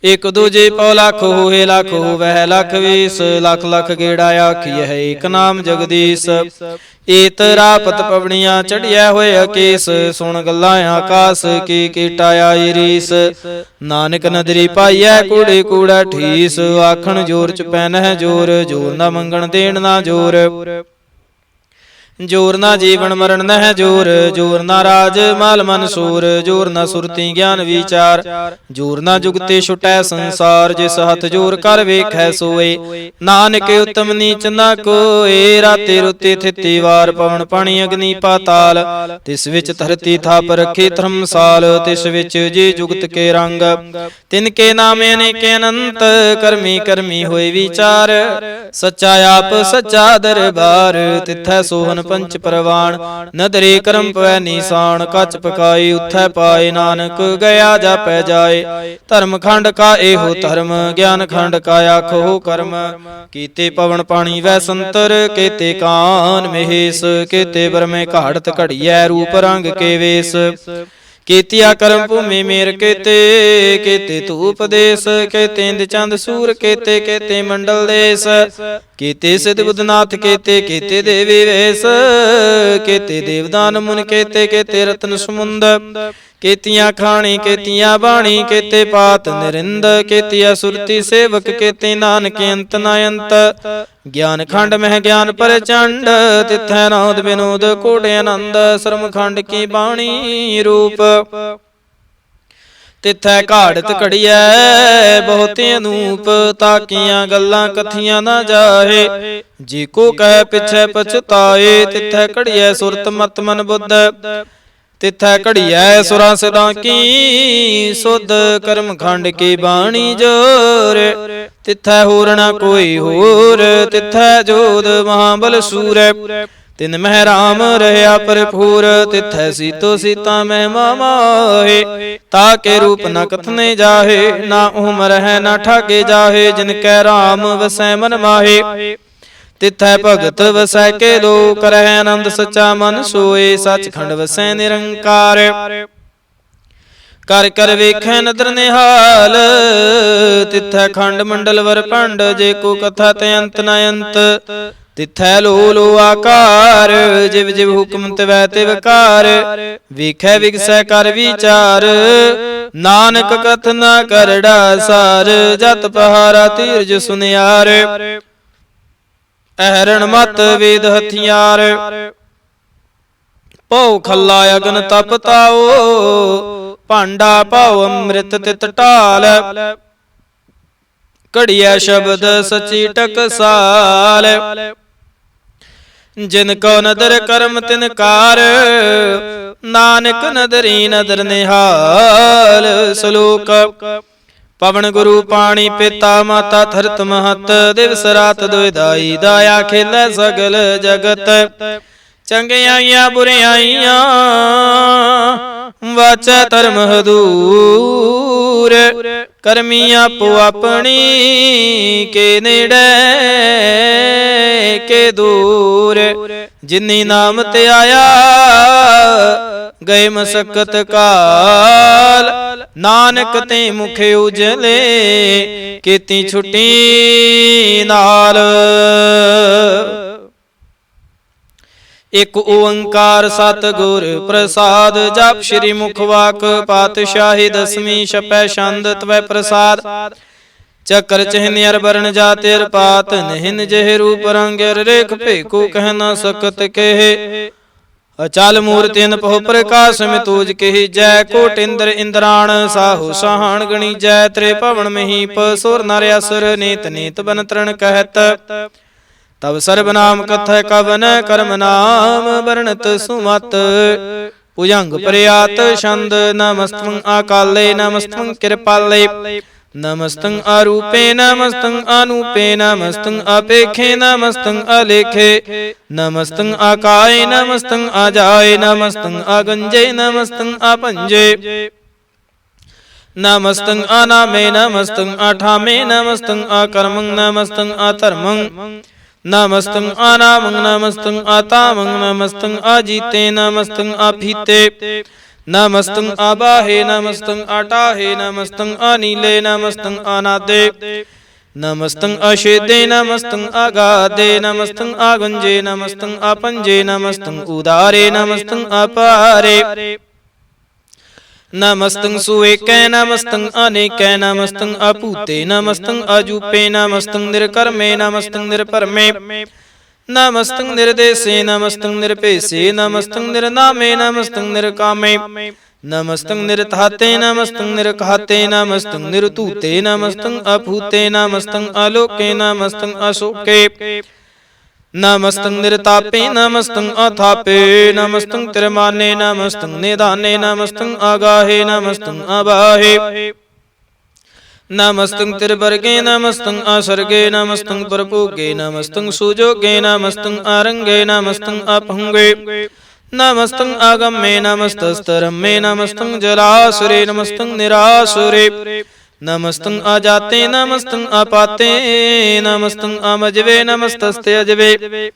ਇਕ ਦੂਜੇ ਪਉ ਲੱਖ ਹੋਏ ਲੱਖ ਹੋਵੈ ਲੱਖ ਵੀਸ ਲੱਖ ਲੱਖ ਗੇੜਾ ਆਖੀਐ ਏਕ ਨਾਮ ਜਗਦੀਸ਼ ਏਤ ਰਾਪਤ ਪਵਣੀਆਂ ਚੜਿਆ ਹੋਏ ਅਕੇਸ ਸੁਣ ਗੱਲਾਂ ਆਕਾਸ ਕੀ ਕੀਟਾ ਆਈ ਰੀਸ ਨਾਨਕ ਨਦਰੀ ਪਾਈਐ ਕੂੜੇ ਕੂੜਾ ਠੀਸ ਆਖਣ ਜੋਰ ਚ ਪੈਨਹਿ ਜੋਰ ਜੋਰ ਨਾ ਮੰਗਣ ਦੇਣ ਨਾ ਜੋਰ ਜੋਰ ਨਾ ਜੀਵਨ ਮਰਨ ਨਹਿ ਜੋਰ ਜੋਰ ਨਾ ਰਾਜ ਮਾਲ ਮਨ ਸੂਰ ਜੋਰ ਨਾ ਸੁਰਤੀ ਗਿਆਨ ਵਿਚਾਰ ਜੋਰ ਨਾ ਜੁਗਤੇ ਛੁਟੈ ਸੰਸਾਰ ਜਿਸ ਹੱਥ ਜੋਰ ਕਰ ਵੇਖੈ ਸੋਏ ਨਾਨਕ ਉਤਮ ਨੀਚ ਨਾ ਕੋਏ ਰਾਤੇ ਰੁਤੇ ਥਿਤੀ ਵਾਰ ਪਵਨ ਪਾਣੀ ਅਗਨੀ ਪਾਤਾਲ ਤਿਸ ਵਿੱਚ ਧਰਤੀ ਥਾਪ ਰਖੇ ਧਰਮਸਾਲ ਤਿਸ ਵਿੱਚ ਜੀ ਜੁਗਤ ਕੇ ਰੰਗ ਤਿਨ ਕੇ ਨਾਮੇ ਅਨੇਕੇ ਅਨੰਤ ਕਰਮੀ ਕਰਮੀ ਹੋਏ ਵਿਚਾਰ ਸੱਚਾ ਆਪ ਸੱਚਾ ਦਰਬਾਰ ਤਿਥੈ ਸੋਹਨ ਪੰਚ ਪ੍ਰਵਾਨ ਨਦਰੇ ਕਰਮ ਪਵੈ ਨੀਸਾਨ ਕੱਚ ਪਕਾਈ ਉਥੈ ਪਾਏ ਨਾਨਕ ਗਿਆ ਜਾਪੈ ਜਾਏ ਧਰਮ ਖੰਡ ਕਾ ਇਹੋ ਧਰਮ ਗਿਆਨ ਖੰਡ ਕਾ ਆਖੋ ਕਰਮ ਕੀਤੇ ਪਵਨ ਪਾਣੀ ਵੈ ਸੰਤਰ ਕੇਤੇ ਕਾਨ ਮਹੇਸ਼ ਕੇਤੇ ਬਰਮੇ ਘਾੜਤ ਘੜੀਐ ਰੂਪ ਰੰਗ ਕੇ ਵੇਸ ਕੀਤਿਆ ਕਰਮ ਭੂਮੀ ਮੇਰ ਕੇਤੇ ਕੇਤੇ ਧੂਪ ਦੇਸ ਕੇਤੇ ਇੰਦ ਚੰਦ ਸੂਰ ਕੇਤੇ ਕੇਤੇ ਮੰਡਲ ਦੇਸ ਕੀਤੇ ਸਿਧ ਬੁੱਧਨਾਥ ਕੇਤੇ ਕੇਤੇ ਦੇਵੀ ਵੇਸ ਕੇਤੇ ਦੇਵਦਾਨ ਮੁਨ ਕੇਤੇ ਕੇਤੇ ਰਤਨ ਸਮੁੰਦ ਕੇਤੀਆਂ ਖਾਣੀ ਕੇਤੀਆਂ ਬਾਣੀ ਕੇਤੇ ਪਾਤ ਨਿਰਿੰਦ ਕੇਤੀਆ ਸੁਰਤੀ ਸੇਵਕ ਕੇਤੇ ਨਾਨਕ ਅੰਤ ਨ ਅੰਤ ਗਿਆਨ ਖੰਡ ਮਹਿ ਗਿਆਨ ਪ੍ਰਚੰਡ ਤਿਥੈ ਨਾਦ ਵਿਨੋਦ ਕੋਟਿ ਆਨੰਦ ਸਰਮ ਖੰਡ ਕੀ ਬਾਣੀ ਰੂਪ ਤਿਥੈ ਘਾੜਤ ਘੜੀਐ ਬਹੁਤੇ ਅਨੂਪ ਤਾਕੀਆਂ ਗੱਲਾਂ ਕਥੀਆਂ ਨਾ ਜਾਹੇ ਜੀ ਕੋ ਕਹਿ ਪਿਛੈ ਪਛਤਾਏ ਤਿਥੈ ਘੜੀਐ ਸੁਰਤ ਮਤ ਮਨ ਬੁੱਧ ਤਿਥੈ ਘੜੀਐ ਸੁਰਾਂ ਸਦਾ ਕੀ ਸੁਧ ਕਰਮ ਖੰਡ ਕੀ ਬਾਣੀ ਜੋਰ ਤਿਥੈ ਹੋਰ ਨਾ ਕੋਈ ਹੋਰ ਤਿਥੈ ਜੋਧ ਮਹਾਬਲ ਸੂਰ ਤਿਨ ਮਹਿ ਰਾਮ ਰਹਿਆ ਭਰਪੂਰ ਤਿਥੈ ਸੀਤੋ ਸੀਤਾ ਮਹਿਮਾ ਮਾਹੇ ਤਾਕੇ ਰੂਪ ਨ ਕਥਨੇ ਜਾਹੇ ਨਾ ਉਮਰ ਹੈ ਨਾ ਠਾਕੇ ਜਾਹੇ ਜਿਨ ਕੈ ਰਾਮ ਵਸੈ ਮਨ ਮਾਹੇ ਤਿਥੈ ਭਗਤ ਵਸੈ ਕੇ ਲੋ ਕਰਹਿ ਆਨੰਦ ਸੱਚਾ ਮਨ ਸੋਏ ਸੱਚਖੰਡ ਵਸੈ ਨਿਰੰਕਾਰ ਕਰ ਕਰ ਵੇਖੈ ਨਦਰ ਨਿਹਾਲ ਤਿਥੈ ਖੰਡ ਮੰਡਲ ਵਰ ਭੰਡ ਜੇ ਕੋ ਕਥਾ ਤੇ ਅੰਤ ਨ ਅੰਤ ਤਿਥੈ ਲੋ ਲੋ ਆਕਾਰ ਜਿਵ ਜਿਵ ਹੁਕਮ ਤਿਵੈ ਤਿਵਕਾਰ ਵੇਖੈ ਵਿਗਸੈ ਕਰ ਵਿਚਾਰ ਨਾਨਕ ਕਥਨਾ ਕਰੜਾ ਸਾਰ ਜਤ ਪਹਾਰਾ ਧੀਰਜ ਸੁਨਿਆਰ ਅਹਰਣ ਮਤ ਵੇਦ ਹਥਿਆਰ ਭਉ ਖੱਲਾ ਅਗਨ ਤਪ ਤਾਓ ਭਾਂਡਾ ਭਾਉ ਅੰਮ੍ਰਿਤ ਤਿਤ ਢਾਲ ਘੜੀਐ ਸ਼ਬਦ ਸਚੀ ਟਕਸਾਲ। ਜਿਨ ਕੋ ਨਦਰ ਕਰਮ ਤਿਨ ਕਾਰ, ਨਾਨਕ ਨਦਰੀ ਨਦਰ ਨਿਹਾਲ। ਸ਼ਲੋਕ। ਪਵਨ ਗੁਰੂ ਪਾਣੀ ਪਿਤਾ ਮਾਤਾ ਧਰਤ ਮਹਤ, ਦਿਵਸ ਰਾਤ ਦੁਇਦਾਈ ਦਾਇਆ ਖੇਲੈ ਸਗਲ ਜਗਤ। ਚੰਗਿਆਈਆਂ ਬੁਰਿਆਈਆਂ ਵਾਚੈ ਧਰਮ ਹਦੂਰ, ਕਰਮੀ ਆਪੋ ਆਪਣੀ ਕੇ ਨੇੜੇ ਕੇ ਦੂਰ। ਜਿਨੀ ਨਾਮ ਤੇ ਆਇਆ ਗਏ ਮਸਕਤ ਕਾਲ, ਨਾਨਕ ਤੇ ਮੁਖ ਉਜਲੇ ਕੀਤੀ ਛੁੱਟੀ ਨਾਲ। ਇਕ ਓੰਕਾਰ ਸਤਿਗੁਰ ਪ੍ਰਸਾਦ, ਜਪ ਸ੍ਰੀ ਮੁਖ ਵਾਕ ਪਾਤਸ਼ਾਹੀ। ਦਸਵੀਂ ਛਪੈ ਛੰਦ ਤਵੈ ਪ੍ਰਸਾਦ, ਚੱਕਰ ਚਿਹਨ ਅਰ ਬਰਨ ਜਾਤਿ ਅਰ ਪਾਤ। ਨਿਹਿਨ ਜਿਹੇ ਰੂਪ ਰੰਗ ਅਰ ਰੇਖ, ਭੇਕੂ ਕਹਿ ਨਾ ਸਕਤ ਕਹੇ। ਅਚਲ ਮੂਰਤਿ ਅਨਪਹੁ ਪ੍ਰਕਾਸ਼ ਮੈਂ ਤੂਜ ਕਹੀ ਜੈ। ਕੋਟ ਇੰਦਰ ਇੰਦਰਾਣ ਸਾਹੂ ਸਾਹਣ ਗਣੀ ਜੈ। ਤ੍ਰੇ ਭਵਨ ਮਹੀਪ ਸੁਰ ਨਰ ਅਸੁਰ, ਨੀਤ ਨੀਤ ਬਨ ਤ੍ਰਣ ਕਹਿਤ। ਤਬ ਸਰਬ ਨਾਮ ਕਥੈ ਕਵਨ, ਕਰਮ ਨਾਮ ਵਰਣਤ ਸੁਮਤ। ਭੁਜੰਗ ਪ੍ਰਿਆਤ ਛੰਦ, ਨਮਸਤੰ ਅਕਾਲੇ ਨਮਸਤੰ ਕਿਰਪਾਲੇ। ਨਮਸਤੰ ਅਰੂਪੇ ਨਮਸਤੰ ਅਨੂਪੇ, ਨਮਸਤੰ ਅਪੇਖੇ ਨਮਸਤੰ ਅਲੇਖੇ। ਨਮਸਤੰ ਅਕਾਏ ਨਮਸਤੰ ਅਜਾਏ, ਨਮਸਤੰ ਅਗੰਜੇ ਨਮਸਤੰ ਅਪੰਜੇ। ਨਮਸਤੰ ਅਨਾਮੇ ਨਮਸਤੰ ਅਠਾਮੇ, ਨਮਸਤੰ ਅਕਰਮੰ ਨਮਸਤੰ ਅਧਰਮੰ। ਨਮਸਤੰ ਅਨਾਮੰ ਨਮਸਤੰ ਅਤਾਮੰ, ਨਮਸਤੰ ਅਜੀਤੇ ਨਮਸਤੰ ਅਭੀਤੇ। ਨਮਸਤੰ ਅਬਾਹੇ ਨਮਸਤੰ ਅਟਾਹੇ, ਨਮਸਤੰ ਅਨੀਲੇ ਨਮਸਤੰ ਅਨਾਦੇ। ਨਮਸਤੰ ਅਛੇਦੇ ਨਮਸਤੰ ਅਗਾਧੇ, ਨਮਸਤੰ ਅਗੁੰਜੇ ਨਮਸਤੰ ਅਪੰਜੇ। ਨਮਸਤੰ ਉਦਾਰੇ ਨਮਸਤੰ ਅਪਾਰੇ। ਨਮਸਤੰ ਸੁਏਕੈ ਨਮਸਤੰ ਅਨੇਕੈ, ਨਮਸਤੰ ਅਭੂਤੇ ਨਮਸਤੰ ਅਜੂਪੇ। ਨਮਸਤੰ ਨਿਰਕਰਮੇ ਨਮਸਤੰ ਨਿਰਭਰਮੇ। ਨਮਸਤੰ ਨਿਰਦੇਸੇ ਨਮਸਤੰ ਨਿਰਭੇਸੇ। ਨਮਸਤੰ ਨਿਰਨਾਮੇ ਨਮਸਤੰ ਨਿਰਕਾਮੇ। ਨਮਸਤੰ ਨਿਰਧਾਤੇ ਨਮਸਤੰ ਨਿਰਘਾਤੇ। ਨਮਸਤੰ ਨਿਰਧੂਤੇ ਨਮਸਤੰ ਅਭੂਤੇ। ਨਮਸਤੰ ਅਲੋਕੇ ਨਮਸਤੰ ਅਸ਼ੋਕੇ। ਨਮਸਤੰ ਨਿਰਤਾਪੇ ਨਮਸਤੰ ਅਥਾਪੇ। ਨਮਸਤੰ ਤਿਰਮਾਨੇ ਨਮਸਤੰ ਨਿਧਾਨੇ। ਨਮਸਤੰ ਅਗਾਹੇ ਨਮਸਤੰ ਅਬਾਹੇ। ਨਮਸਤੰ ਤਿਰਵਰਗੇ ਨਮਸਤੰ ਅਸਰਗੇ। ਨਮਸਤੰ ਪ੍ਰਭੋਗੇ ਨਮਸਤੰ ਸੁਜੋਗੇ। ਨਮਸਤੰ ਅਰੰਗੇ ਨਮਸਤੰ ਅਭੰਗੇ। ਨਮਸਤੰ ਅਗੰਮੇ ਨਮਸਤਸਤਰਮੇ। ਨਮਸਤੰ ਜਲਾਸੁਰੇ ਨਮਸਤੰ ਨਿਰਾਸੁਰੇ। ਨਮਸਤੰ ਅਜਾਤੇ ਨਮਸਤੰ ਅਪਾਤੇ। ਨਮਸਤੰ ਅਮਜਵੇ ਨਮਸਤਸਤੇ ਅਜਵੇ।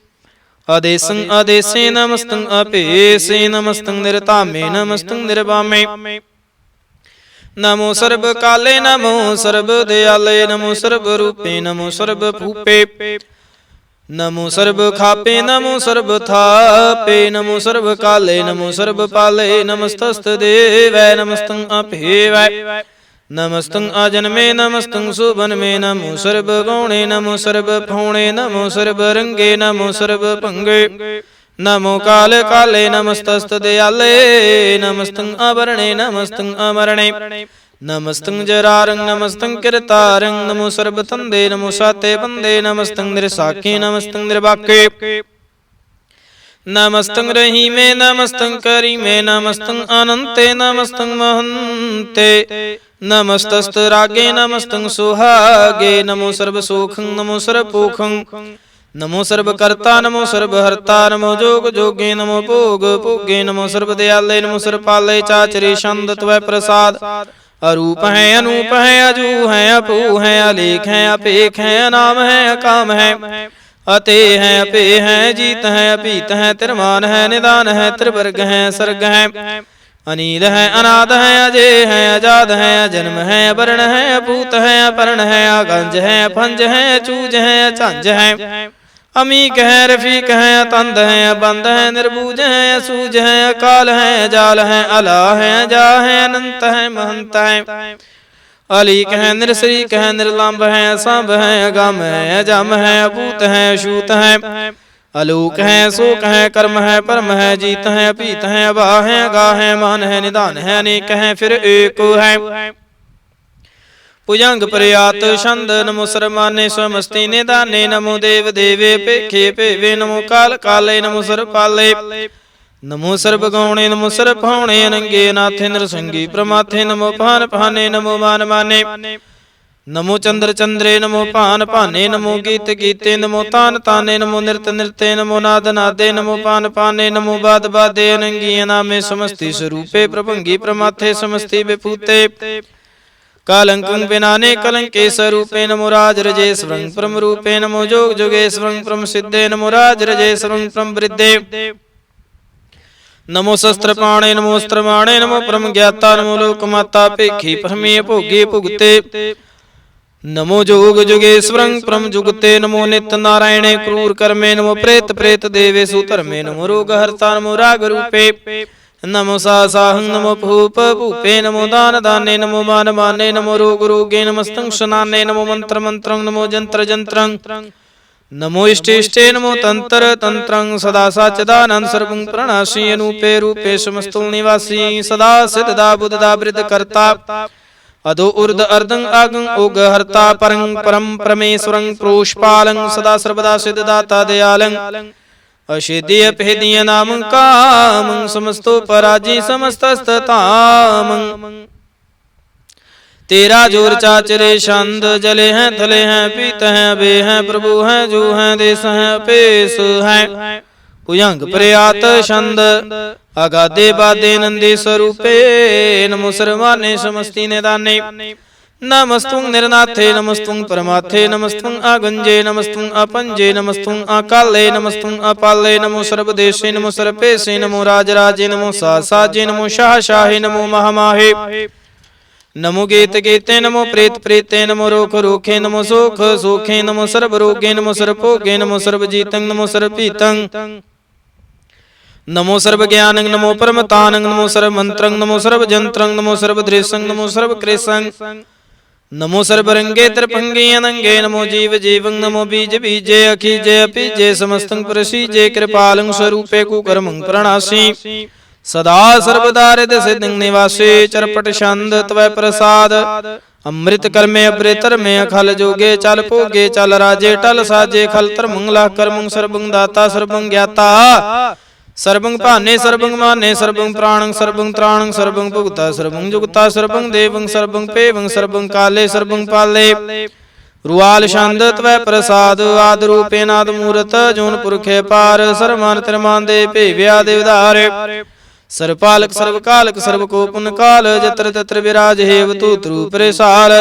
ਆਦੇਸੰ ਆਦੇਸੇ ਨਮਸਤੰ ਅਭੇਸੇ। ਨਮਸਤੰ ਨਿਰਧਾਮੇ ਨਮਸਤੰ ਨਿਰਵਾਮੇ। ਨਮੋ ਸਰਬ ਕਾਲੇ ਨਮੋ ਸਰਬ ਦਿਆਲੇ। ਨਮੋ ਸਰਬ ਰੂਪੇ ਨਮੋ ਸਰਬ ਭੂਪੇ। ਨਮੋ ਸਰਬ ਖਾਪੇ ਨਮੋ ਸਰਬ ਥਾਪੇ। ਨਮੋ ਸਰਬ ਕਾਲੇ ਨਮੋ ਸਰਬ ਪਾਲੇ। ਨਮਸਤਸਤ ਦੇਵੈ ਨਮਸਤੰ ਅਭੇਵੈ। ਨਮਸਤੰ ਅਜਨਮੇ ਨਮਸਤੰ ਸੁਭਨਮੇ। ਨਮੋ ਸਰਬ ਗੌਣੇ ਨਮੋ ਸਰਬ ਫੌਣੇ। ਨਮੋ ਸਰਬ ਰੰਗੇ ਨਮੋ ਸਰਬ ਭੰਗੇ। ਨਮੋ ਕਾਲ ਕਾਲੇ ਨਮਸਤਸਤ ਦਿਆਲੇ। ਨਮਸਤੰ ਅਵਰਣੇ ਨਮਸਤੰ ਅਮਰਣੇ। ਨਮਸਤੰ ਜਰਾਰੰ ਨਮਸਤੰ ਕਿਰਤਾਰੰ। ਨਮੋ ਸਰਬ ਤੰਦੇ ਨਮੋ ਸਾਤੇ ਬੰਦੇ। ਨਮਸਤੰ ਨਿਰਸਾਖੇ ਨਮਸਤੰ ਨਿਰਬਾਕੇ। ਨਮਸਤੰ ਰਹੀਮੇ ਨਮਸਤੰ ਕਰੀਮੇ। ਨਮਸਤੰ ਅਨੰਤੇ ਨਮਸਤੰ ਮਹੰਤੇ। ਨਮਸਤਸਤ ਰਾਗੇ ਨਮਸਤੰ ਸੁਹਾਗੇ। ਨਮੋ ਸਰਬ ਸੋਖੰ ਨਮੋ ਸਰਬ ਪੋਖੰ। ਨਮੋ ਸਰਬ ਕਰਤਾ ਨਮੋ ਸਰਬ ਹਰਤਾ। ਨਮੋ ਜੋਗ ਜੋਗੇ ਨਮੋ ਭੋਗ ਭੋਗੇ। ਨਮੋ ਸਰਬ ਦਿਆਲੇ ਨਮੋ ਸਰਬ ਪਾਲੇ। ਚਾਚਰੇ ਛੰਦ ਤਵੈ ਪ੍ਰਸਾਦ, ਅਰੂਪ ਹੈ ਅਨੂਪ ਹੈ ਅਜੂ ਹੈ ਅਭੂ ਹੈ। ਅਲੇਖ ਹੈ ਅਪੇਖ ਹੈ ਅਨਾਮ ਹੈ ਅਕਾਮ ਹੈ। ਅਤੇ ਹੈ ਅਪੇ ਹੈ ਜੀਤ ਹੈ ਅਭੀਤ ਹੈ। ਤਿਰਮਾਨ ਹੈ ਨਿਦਾਨ ਹੈ ਤਿਰਵਰਗ ਹੈ ਸਰਗ ਹੈ। ਅਨੀਲ ਹੈ ਅਨਾਦ ਹੈ ਅਜੇ ਹੈ ਅਜਾਦ ਹੈ। ਅਜਨਮ ਹੈ ਅਵਰਣ ਹੈ ਅਭੂਤ ਹੈ ਅਪਰਣ ਹੈ। ਅਗੰਜ ਹੈ ਅਫੰਜ ਹੈ ਅਚੂਜ ਹੈ ਅਝੰਜ ਹੈ। ਅਮੀਕ ਹੈ ਰਫੀਕ ਹੈ ਅਤੰਦ ਹੈ ਅਬੰਦ ਹੈ। ਨਿਰਬੂਜ ਹੈ ਅਸੂਜ ਹੈ ਅਕਾਲ ਹੈ ਅਜਾਲ ਹੈ। ਅਲਾ ਹੈ ਅਜਾ ਹੈ ਅਨੰਤ ਹੈ ਮਹੰਤ ਹੈ। ਅਲੀਕ ਹੈ ਨਿਰਸਰੀਕ ਹੈ ਨਿਰਲੰਭ ਹੈ ਅਸੰਭ ਹੈ ਅਗਮ ਹੈ ਅਜਮ ਹੈ ਅਭੂਤ ਹੈ ਅਛੂਤ ਹੈ। ਅਲੋਕ ਹੈ ਸੋਕ ਹੈ ਕਰਮ ਹੈ ਭਰਮ ਹੈ। ਜੀਤ ਹੈ ਅਭੀਤ ਹੈ ਅਭਾ ਹੈ ਅਗਾ ਹੈ ਮਾਨ ਹੈ ਨਿਧਾਨ ਹੈ। ਅਨੇਕ ਹੈ ਫਿਰ ਏਕ ਹੈ। ਭੁਜੰਗ ਪ੍ਰਿਆਤ ਛੰਦ ਨਮੋ ਸਰਮਾਨੇ ਸਮਸਤੀ ਨਿਦਾਨੇ ਨਮੋ ਦੇਵ ਦੇਵੇ ਭੇਖੇ ਭੇਵੇ ਨਮੋ ਕਾਲ ਕਾਲੇ ਨਮੋ ਸਰਪਾਲੇ ਨਮੋ ਸਰਬ ਗਾਉਣੇ ਨਮੋ ਸਰਬ ਭਾਉਣੇ ਅਨੰਗੇ ਨਾਥੇ ਨਰਸੰਗੀ ਪ੍ਰਮਾਥੇ ਨਮੋ ਭਾਨ ਭਾਨੇ ਨਮੋ ਮਾਨ ਮਾਨੇ ਨਮੋ ਚੰਦਰ ਚੰਦਰੇ ਨਮੋ ਭਾਨ ਭਾਨੇ ਨਮੋ ਗੀਤ ਗੀਤੇ ਨਮੋ ਤਾਨ ਤਾਨੇ ਨਮੋ ਨਿਰਤ ਨਿਰਤੇ ਨਮੋ ਨਾਦ ਨਾਦੇ ਨਮੋ ਪਾਨ ਪਾਨੇ ਨਮੋ ਬਾਦ ਬਾਦੇ ਅਨੰਗੀ ਨਾਮੇ ਸਮਸਤੀ ਸਰੂਪੇ ਪ੍ਰਭੰਗੀ ਪ੍ਰਮਾਥੇ ਸਮਸਤੀ ਵਿਭੂਤੇ ਕਾਲੰਕੰ ਬਿਨਾਨੇ ਕਲੰਕੇ ਸਰੂਪੇ ਨਮੋ ਰਾਜ ਰਜੇ ਸਵਰੰ ਪ੍ਰਮ ਰੂਪੇ ਨਮੋ ਜੋਗ ਜੁਗੇ ਸਵਰੰ ਪ੍ਰਮ ਸਿੱਧੇ ਨਮੋ ਰਾਜ ਰਜੇ ਸਵਰੰ ਪ੍ਰਮ ਬ੍ਰਿਧੇ ਨਮੋ ਸ਼ਸਤਰ ਪਾਣੇ ਨਮੋ ਅਸਤਰ ਮਾਣੇ ਨਮੋ ਪਰਮ ਗਿਆਤਾ ਨਮੋ ਲੋਕ ਮਾਤਾ ਭੇਖੀ ਪਰਮੇ ਭੋਗੇ ਭੁਗਤੇ ਨਮੋ ਜੋਗ ਜੁਗੇਸ਼ਵਰੰ ਪ੍ਰਮ ਜੁਗਤੇ ਨਮੋ ਨਿਤ ਨਾਰਾਇਣੇ ਕਰੂਰ ਕਰਮੇ ਨਮੋ ਪ੍ਰੇਤ ਪ੍ਰੇਤ ਦੇਵੇ ਸੁ ਧਰਮੇ ਨਮੋ ਰੋਗ ਹਰਤਾ ਨਮੋ ਰਾਗ ਰੂਪੇ ਨਮੋ ਸਾਸਾਹੰ ਨਮੋ ਭੂਪ ਭੂਪੇ ਨਮੋ ਦਾਨ ਦਾਨੇ ਨਮੋ ਮਾਨ ਮਾਨੇ ਨਮੋ ਰੋਗ ਰੋਗੇ ਨਮਸਤੰ ਸ਼ਨਾਨੇ ਨਮੋ ਮੰਤਰ ਮੰਤਰੰ ਨਮੋ ਜੰਤਰ ਜੰਤਰੰ ਨਮੋ ਇਸ਼ਟੇ ਇਸ਼ਟੇ ਨਮੋ ਤੰਤਰ ਤੰਤਰੰ ਸਦਾ ਸਚਦਾਨੰਦ ਸਰਬੰ ਪ੍ਰਣਾਸੀ ਅਨੂਪੇ ਰੂਪੇ ਸਮਸਤੁਲ ਨਿਵਾਸੀ ਸਦਾ ਸਿਧ ਦਾ ਬੁੱਧ ਦਾ ਬ੍ਰਿਧ ਕਰਤਾ ਅਦੋ ਉਰਦ ਅਰਦੰ ਆਗੰ ਉਗ ਹਰਤਾ ਪਰੰ ਪਰਮ ਪਰਮੇਸ਼ਵਰੰ ਪ੍ਰੋਸ਼ਪਾਲੰ ਸਦਾ ਸਰਬਦਾ ਸਿਧ ਦਾਤਾ ਦਿਆਲੰ ਅਸ਼ੇਦੀ ਅਭੇਦੀਯ ਨਾਮੰ ਕਾਮੰ ਸਮਸਤੋ ਪਰਾਜੀ ਸਮਸਤਸਤ ਧਾਮੰ तेरा जोर चाचरे छंद जले हैं थले हैं पीत हैं अबे हैं प्रभु हैं जो हैं देश हैं पेश हैं भुजंग प्रयात छंद अगाधे बाधे नंदे स्वरूपे नमो सर्वाने समस्ती निदाने नमस्तुं निर्नाथे नमस्तुं परमाथे नमस्तुं आगंजे नमस्तुं अपंजे नमस्तुं अकाले नमस्तुं अपाले नमो सर्वदेशे नमो सर्वपेशे नमो राजराजे नमो सासाजे नमो शाह शाहे नमो महामाहे नमो गीत गीते नमो प्रेत प्रेते नमो रोख रोखे नमो सोख सोखे नमो सर्व रोगे नमो सर्व भोगे नमो सर्व जीतं नमो सर्व पीतं नमो सर्व ज्ञानं नमो परमतानं नमो सर्व मंत्रं नमो सर्व जंत्रं नमो सर्व दृश्यं नमो सर्व कृशं नमो सर्व रंगे त्रिभंगे अनंगे नमो जीव जीवं नमो बीज बीजे अखीजे अपीजे समस्तं प्रसीजे कृपालं स्वरूपे कुकर्मं प्रणासी सदा सर्वदारिद सिद्धं निवासे चरपट छंद तवै प्रसाद अमृत कर्मे अभ्रेतर में अखल जोगे चल भोगे चल राजे टल साजे खल धर्मं लाह कर्मं सर्वं दाता सर्वं ज्ञाता सर्वं भाने सर्वं माने सर्वं प्राणं सर्वं त्राणं सर्वं भुगता सर्वं जुगता सर्वं देवं सर्वं पेवं सर्वं काले सर्वं पाले रुआल छंद तवै प्रसाद आद रूपे नाद मूरत जोन पुरखे पार सरमान तिरमान दे भेव्या देवधार सर्वपालक सर्वकालक सर्वको पुन काल जत्र तत्र विराज हेव तूत रूप रेसाल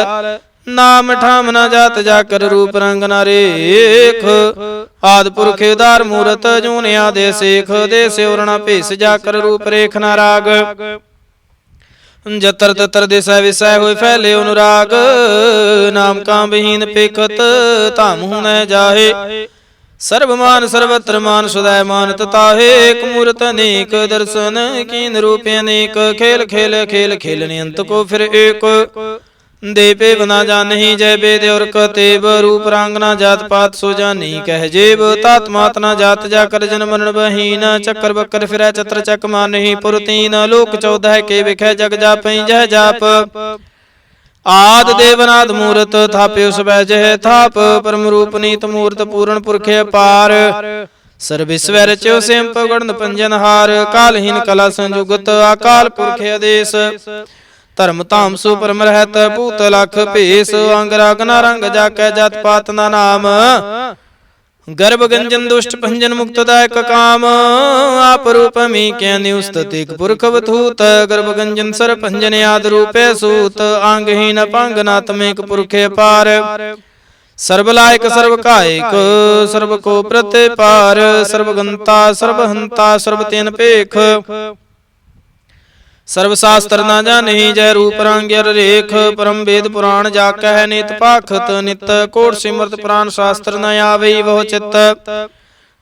नाम ठाम न जात जाकर रूप रंग न रेख आद पुरख उदार मूरत जून आदे सेख दे सेवरना भेस जाकर रूप रेख न राग जतर ततर दिशा विषय होय फैले अनुराग नाम काम विहीन पेखत धाम हूं न जाहे सर्वमान सर्वत्र मान सदैव मान तताहे एक मूर्त अनेक दर्शन कीन रूप अनेक खेल खेल खेल खेलने अंत को फिर एक देवे बना जान नहीं जय वेद और कतेब रूप रांग ना जात पात सो जानी कह जेब तात मात ना जात जाकर जन मरण बहीन चक्कर बक्कर फिर चत्र चक मान नहीं पुरतीन लोक 14 के विखय जग जाप जह जाप आद देवनाद मूर्त थाप्यो सबै जह थाप परम रूप नीत मूर्त पूर्ण पुरखे पार सर्विस्वै रच्यो सिम पगड़न पंजन हार कालहीन कला संजुगत अकाल पुरखे आदेश धर्म धाम सु परम रहत भूत लख भेस अंग राग न रंग जाकै जात पात ना नाम गर्भ गंजन दुष्ट भंजन मुक्तदायक काम आप रूप मी क्या निस्ततिक पुरख अवधूत गर्भ गंजन सर भंजन आद रूपे सूत आंगहीन पांगनात्मिक पुरखे पार सर्वलायक सर्वकायक सर्व को प्रत्य पार सर्वगंता सर्वहंता सर्वतेन पेख सर्वशास्त्र न जानि जय रूप रांग्यर रेख परम वेद पुराण जाकह नित पाखत नित कोट सिमरत पुराण शास्त्र न आवे वह चित्त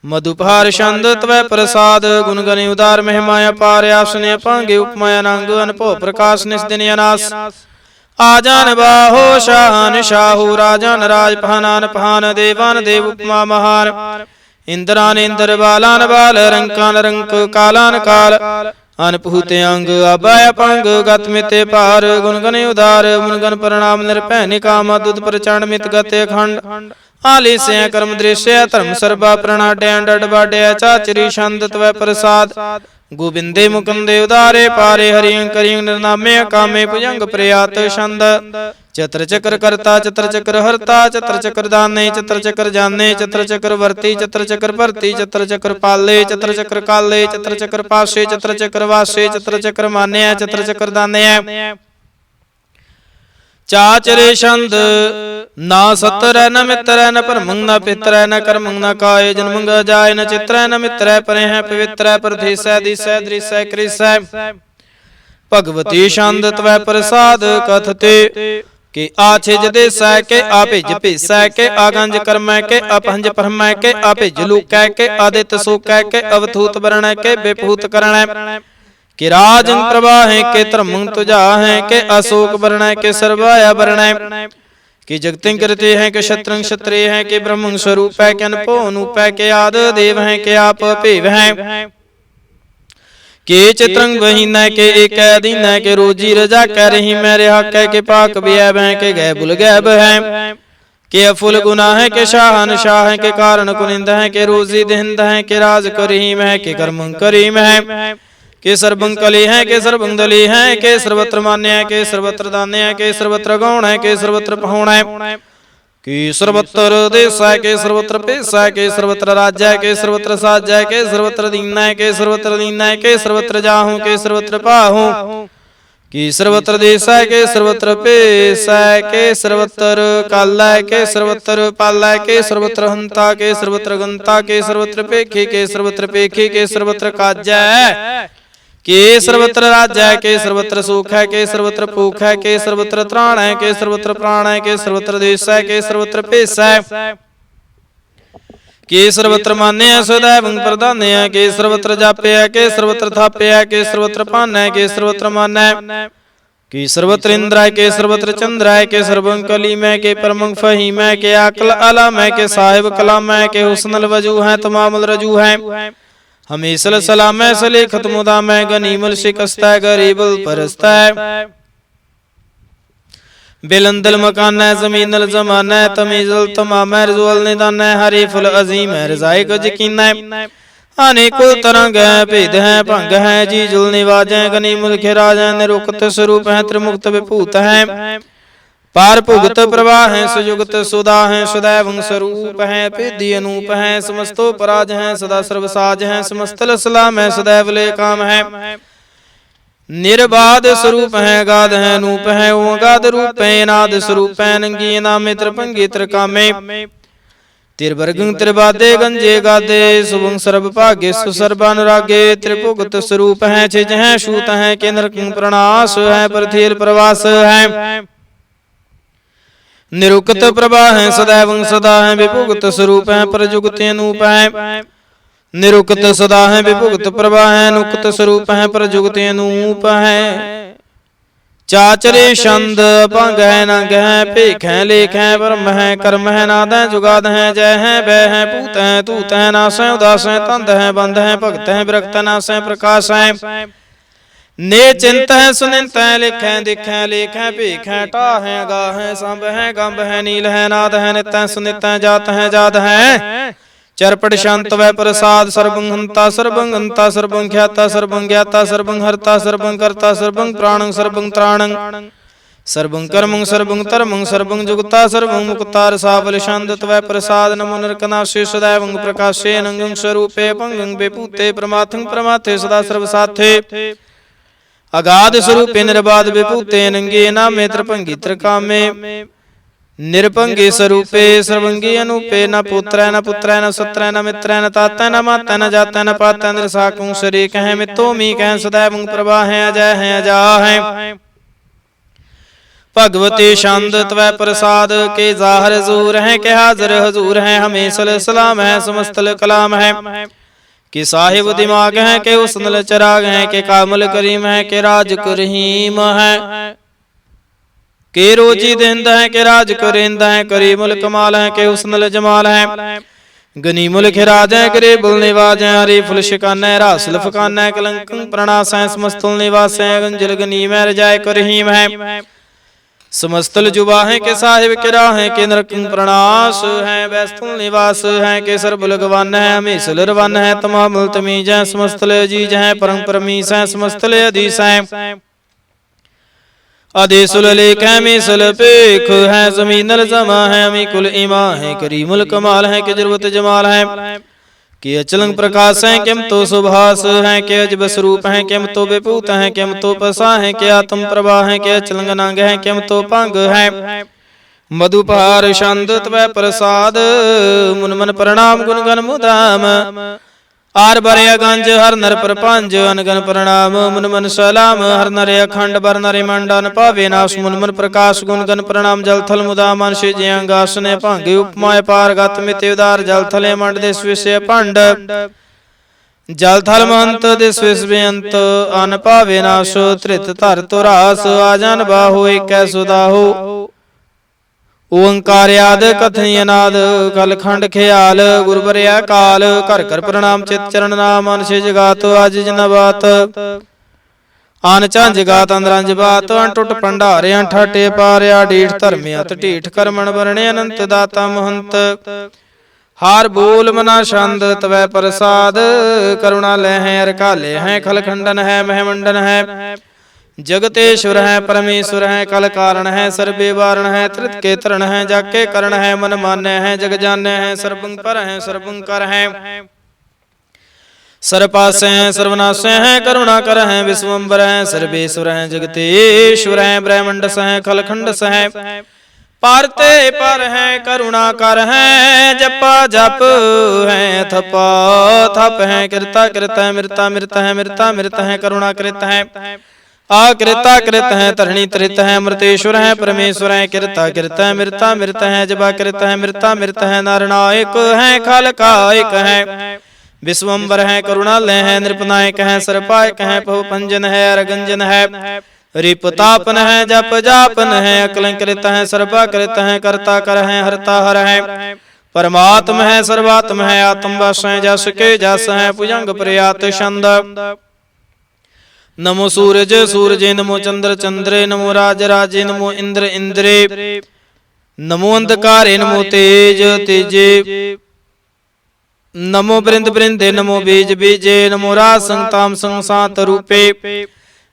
मधुपहार छंद तवै प्रसाद गुण गनि उदार महिमा अपार आसने पांगे उपमा अनंग अनभव प्रकाश निस्दिन अनास आजान बाहो शाहन शाहू राजान राज पहानान पहान देवान देव उपमा महान इंद्रान इंद्र बालान बाल रंकान रंक कालान काल अनपूत अंग अभय अपंग गत मिते पार गुण गण उदार मुन गण प्रणाम निर्भय निकाम दुध प्रचंड मित गते खंड आलिस्य कर्म दृश्य धर्म सर्वा प्रणाड्य डड बाड्य चाचरी छंद तवै प्रसाद गोविंदे मुकुंदे उदारे पारे हरिं करिं निर्नामे कामे भुजंग प्रयात छंद चत्र चक्र करता चत्र चक्र हरता चत्र चक्र दाने चत्र चक्र जाने चत्र चक्र वर्ती चत्र चक्र भरती चत्र चक्र पाले चत्र चक्र काले चत्र चक्र पासे चत्र चक्र वासे चत्र चक्र मान्य चत्र चक्र दाने चाचरे छंद ना सत्र न मित्र न परमंग न पितर न कर्मंग न काय जन्मंग जाय न चित्र न मित्र परे है पवित्र प्रदेश दिशा दृश्य कृष्य भगवती छंद तवै प्रसाद कथते के आछिज देसै के आभिज भेसै के आगंज कर्मै के अपहंज परमै के आभिज लूकै के आदित्य सोकै के अवधूत वरणै के विभूत करणै के राजंग प्रवाह के धर्मं तुझा है के अशोक वरणै के सर्वाया वरणै कि जगतिं करते हैं के क्षत्रं क्षत्रिय हैं के ब्रह्मं स्वरूप है के अनपो अनूप है के आद देव हैं के आप भेव हैं के चित्रंग वहीन के एक अधीन के रोजी रजा कह रही मैं रेहा कह के पाक बेअब है के गए बुल गैब है के अफुल गुना है के शाहन शाह है के कारण कुनिंद है के रोजी दिहिंद है के राज करीम है के कर्म करीम है के सर्वं कली है के सर्वं दली है के सर्वत्र मान्य है के सर्वत्र दान्य है के सर्वत्र गौण है के सर्वत्र पहुण है कि सर्वत्र देश है के सर्वत्र पेश है के सर्वत्र राज्य है के सर्वत्र साज है के सर्वत्र दीन है के सर्वत्र दीन है के सर्वत्र जाहूं के सर्वत्र पाहूं कि सर्वत्र देश है के सर्वत्र पेश है के सर्वत्र काल है के सर्वत्र पाल है के सर्वत्र हंता के सर्वत्र गंता के सर्वत्र पेखी के सर्वत्र पेखी के सर्वत्र काज है के सर्वत्र राज्य है के सर्वत्र सुख है के सर्वत्र भूख है के सर्वत्र त्राण है के सर्वत्र प्राण है के सर्वत्र देश है के सर्वत्र पेश है के सर्वत्र मान्य है सदैव प्रधान है के सर्वत्र जाप्य है के सर्वत्र थाप्य है के सर्वत्र पान है के सर्वत्र मान है कि सर्वत्र इंद्र है के सर्वत्र चंद्र है के सर्वं कलीम है के परमं फहीम है के अकल अलम है के साहिब कलाम है के हुस्नल वजू है तमामुल रजू है हमेशल सलाम है सले खत्मुदा मैं गनीमल शिकस्ता गरीबल परस्ता है बिलंदल मकान है जमीनल जमाना है तमीजल तमाम है रजुअल निदान है हरी फुल अजीम है रजाई को यकीन है अनेकों तरंग है भेद है भंग है जी जुल निवाज है गनीमुल खिराज है निरुक्त स्वरूप है त्रिमुक्त विभूत है पार भुगत प्रवाह है सुयुगत सुधा है सदैव स्वरूप है पेदी अनूप है समस्तो पराज है सदा सर्वसाज है समस्त सलाम है सदैव ले काम है निर्बाध स्वरूप है गाध है अनूप है वो गाध रूप है नाद स्वरूप है नंगी नामे त्रिभंगी त्रिकामे तिरवर्गं त्रिबादे गंजे गादे शुभं सर्व भाग्य सुसर्वानुरागे त्रिभुगत स्वरूप है छिज है शूत है के नरकं प्रणाश है परथेल प्रवास है निरुक्त प्रभा है सदैव सदा है विभुगत स्वरूप है परजुगत अनूप है निरुक्त सदा है विभुगत प्रभा है नुक्त स्वरूप है परजुगत अनूप है चाचरे छंद भंग है नंग है भेख है लेख है ब्रह्म है कर्म है नाद है जुगाद है जय है वह है भूत है तूत है नाश है उदास है तंद है बंद है भक्त है विरक्त है नाश है प्रकाश है ने चिंत है सुनिंत है लिख है दिख है लेख है भीख है टा है गा है संभ है गंभ है नील है नाद है नित है सुनित है जात है जाद है चरपट शांत वै प्रसाद सर्वं हंता सर्वं गंता सर्वं ख्याता सर्वं ज्ञाता सर्वं हरता सर्वं कर्ता सर्वं प्राणं सर्वं त्राणं सर्वं कर्मं सर्वं धर्मं सर्वं जुगता सर्वं मुक्ता रसाबल शांत वै प्रसाद नमो नरकनाशे सदैवं प्रकाशे नंगं स्वरूपे भंगं विभूते प्रमाथं प्रमाथे सदा सर्वसाथे अगाध स्वरूपे निर्बाध विभूते नंगे नामे त्रिभंगी त्रिकामे निरभंगे स्वरूपे सर्वंगी अनूपे न पुत्र न सत्र न मित्र न ताता न माता न जाता न पाता न साकुं शरीर कह मितो मी कह सदैव प्रभा है अजय है अजा है भगवती छंद त्वै प्रसाद के जाहर हजूर है के हाजिर हजूर है हमेशल सलाम है समस्तल कलाम है कि साहिब दिमाग है के हुस्नल चराग है के कामल करीम है के राज करीम है के रोजी दिंद है के राज करिंद है करीमुल कमाल है के हुस्नल जमाल है गनीमुल खिराजै गिरे बुल निवाजै हरे फुल शिकानै रासल फकानै कलंकं प्रणासै समस्तुल निवासै गंजल गनीमै रजाय करहीम है समस्तल जुबा है के साहिब के राह के नरकं प्रणाश है वैस्तुल निवास है के सरबुल गवान है हमेशल रवान है तमामुल तमीज है समस्तल अजीज है परम परमीस है समस्तल अधीस है आदेशुल लेख है मीसल पेख है जमीनल जमा है अमी कुल इमा है करीमुल कमाल है के जरूरत जमाल है कि अचलंग प्रकाश है किम तो सुभाष है के अजब स्वरूप है किम तो विभूत है किम तो पसा है के आत्म प्रभा है के अचलंग नांग है किम तो पांग है मधुपहार शांत त्वै प्रसाद मुन मन प्रणाम गुण गण मुदाम आर बरे गंज हर नर प्रपंज अनगन प्रणाम मुन मन सलाम हर नर अखंड बर नरे मंडन पावे नाश मुन मन प्रकाश गुण गण प्रणाम जल थल मुदा मन से जयंगासने भांगे उपमाय पार गत मिते उदार जल थले मंड देश विषय पंड जल थल महंत देश विष बेअंत अन पावे नाश त्रित धर तो रास आजन बाहो एक सुदाहो ओंकार आद कथनी अनाद कल खंड ख्याल गुरबरिया काल कर कर प्रणाम चित चरण नाम अनशे जगात आज जन बात आन झांझ गात अंदरंज बात अनटुट भंडारे अठाटे पारिया ढीठ धर्मियत ढीठ करमण वरणे अनंत दाता महंत हार बोल मना छंद तवै प्रसाद करुणा ले हैं अरकाले हैं खल खंडन है महमंडन है जगतेश्वर है परमेश्वर है कल कारण है सर्वे वारण है त्रित के तरण है जाके करण है मन मान्य है जग जान्य है सर्वं पर है सर्वं कर है सर्वपास है सर्वनाश है करुणा कर है विश्वम्बर है सर्वेश्वर है जगतेश्वर है ब्रह्मंड है खलखंड है पारते पर है करुणा कर है जपा जप है थपा थप है कृता कृत है मृता मृत है मृता मृत है करुणा कृत है आकृता कृत है तरणी त्रित है मृतेश्वर है परमेश्वर है कृता कृत है मृता मृत है जबा कृत है मृता मृत है नारनायक है खालकायक है विश्वम्बर है करुणालय है नृपनायक है सर्पायक है पंजन है अरगंजन है रिपतापन है जप जापन है अकलंकृत है सर्पाकृत है कर्ता कर है हरता हर है परमात्म है सर्वात्म है आत्म वश है जस के जस है भुजंग प्रयात छंद नमो सूरज सूरजे नमो चंद्र चंद्रे नमो राज राजे नमो इंद्र इंद्रे नमो अंधकारे नमो तेज तेजे नमो बृंद बृंदे नमो बीज बीजे नमो राज संताम संसात रूपे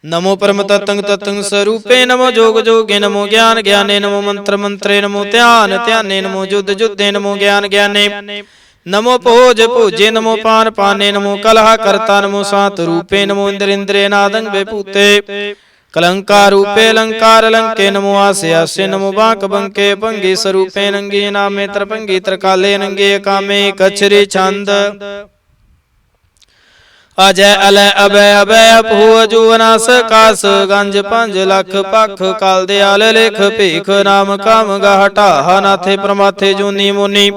नमो परम तत्ंग तत्ंग स्वरूपे नमो जोग जोगे नमो ज्ञान ज्ञाने नमो मंत्र मंत्रे नमो ध्यान ध्याने नमो युद्ध युद्धे नमो ज्ञान ज्ञाने नमो भोज भोजे नमो पान पाने नमो कलह करता नमो सात रूपे नमो इंद्र इंद्रे नादंग बेपूते कलंकार रूपे अलंकार लंके नमो आसे आसे नमो बांक बंके भंगे स्वरूपे नंगे नामे त्रपंगे त्रकाले नंगे कामे कछरी छंद अजय अलय अभय अभय अपहु अजुवनास कास गंज पंज लख पख काल दयाल लेख भीख नाम काम गाहटा नाथे प्रमाथे जूनी मुनि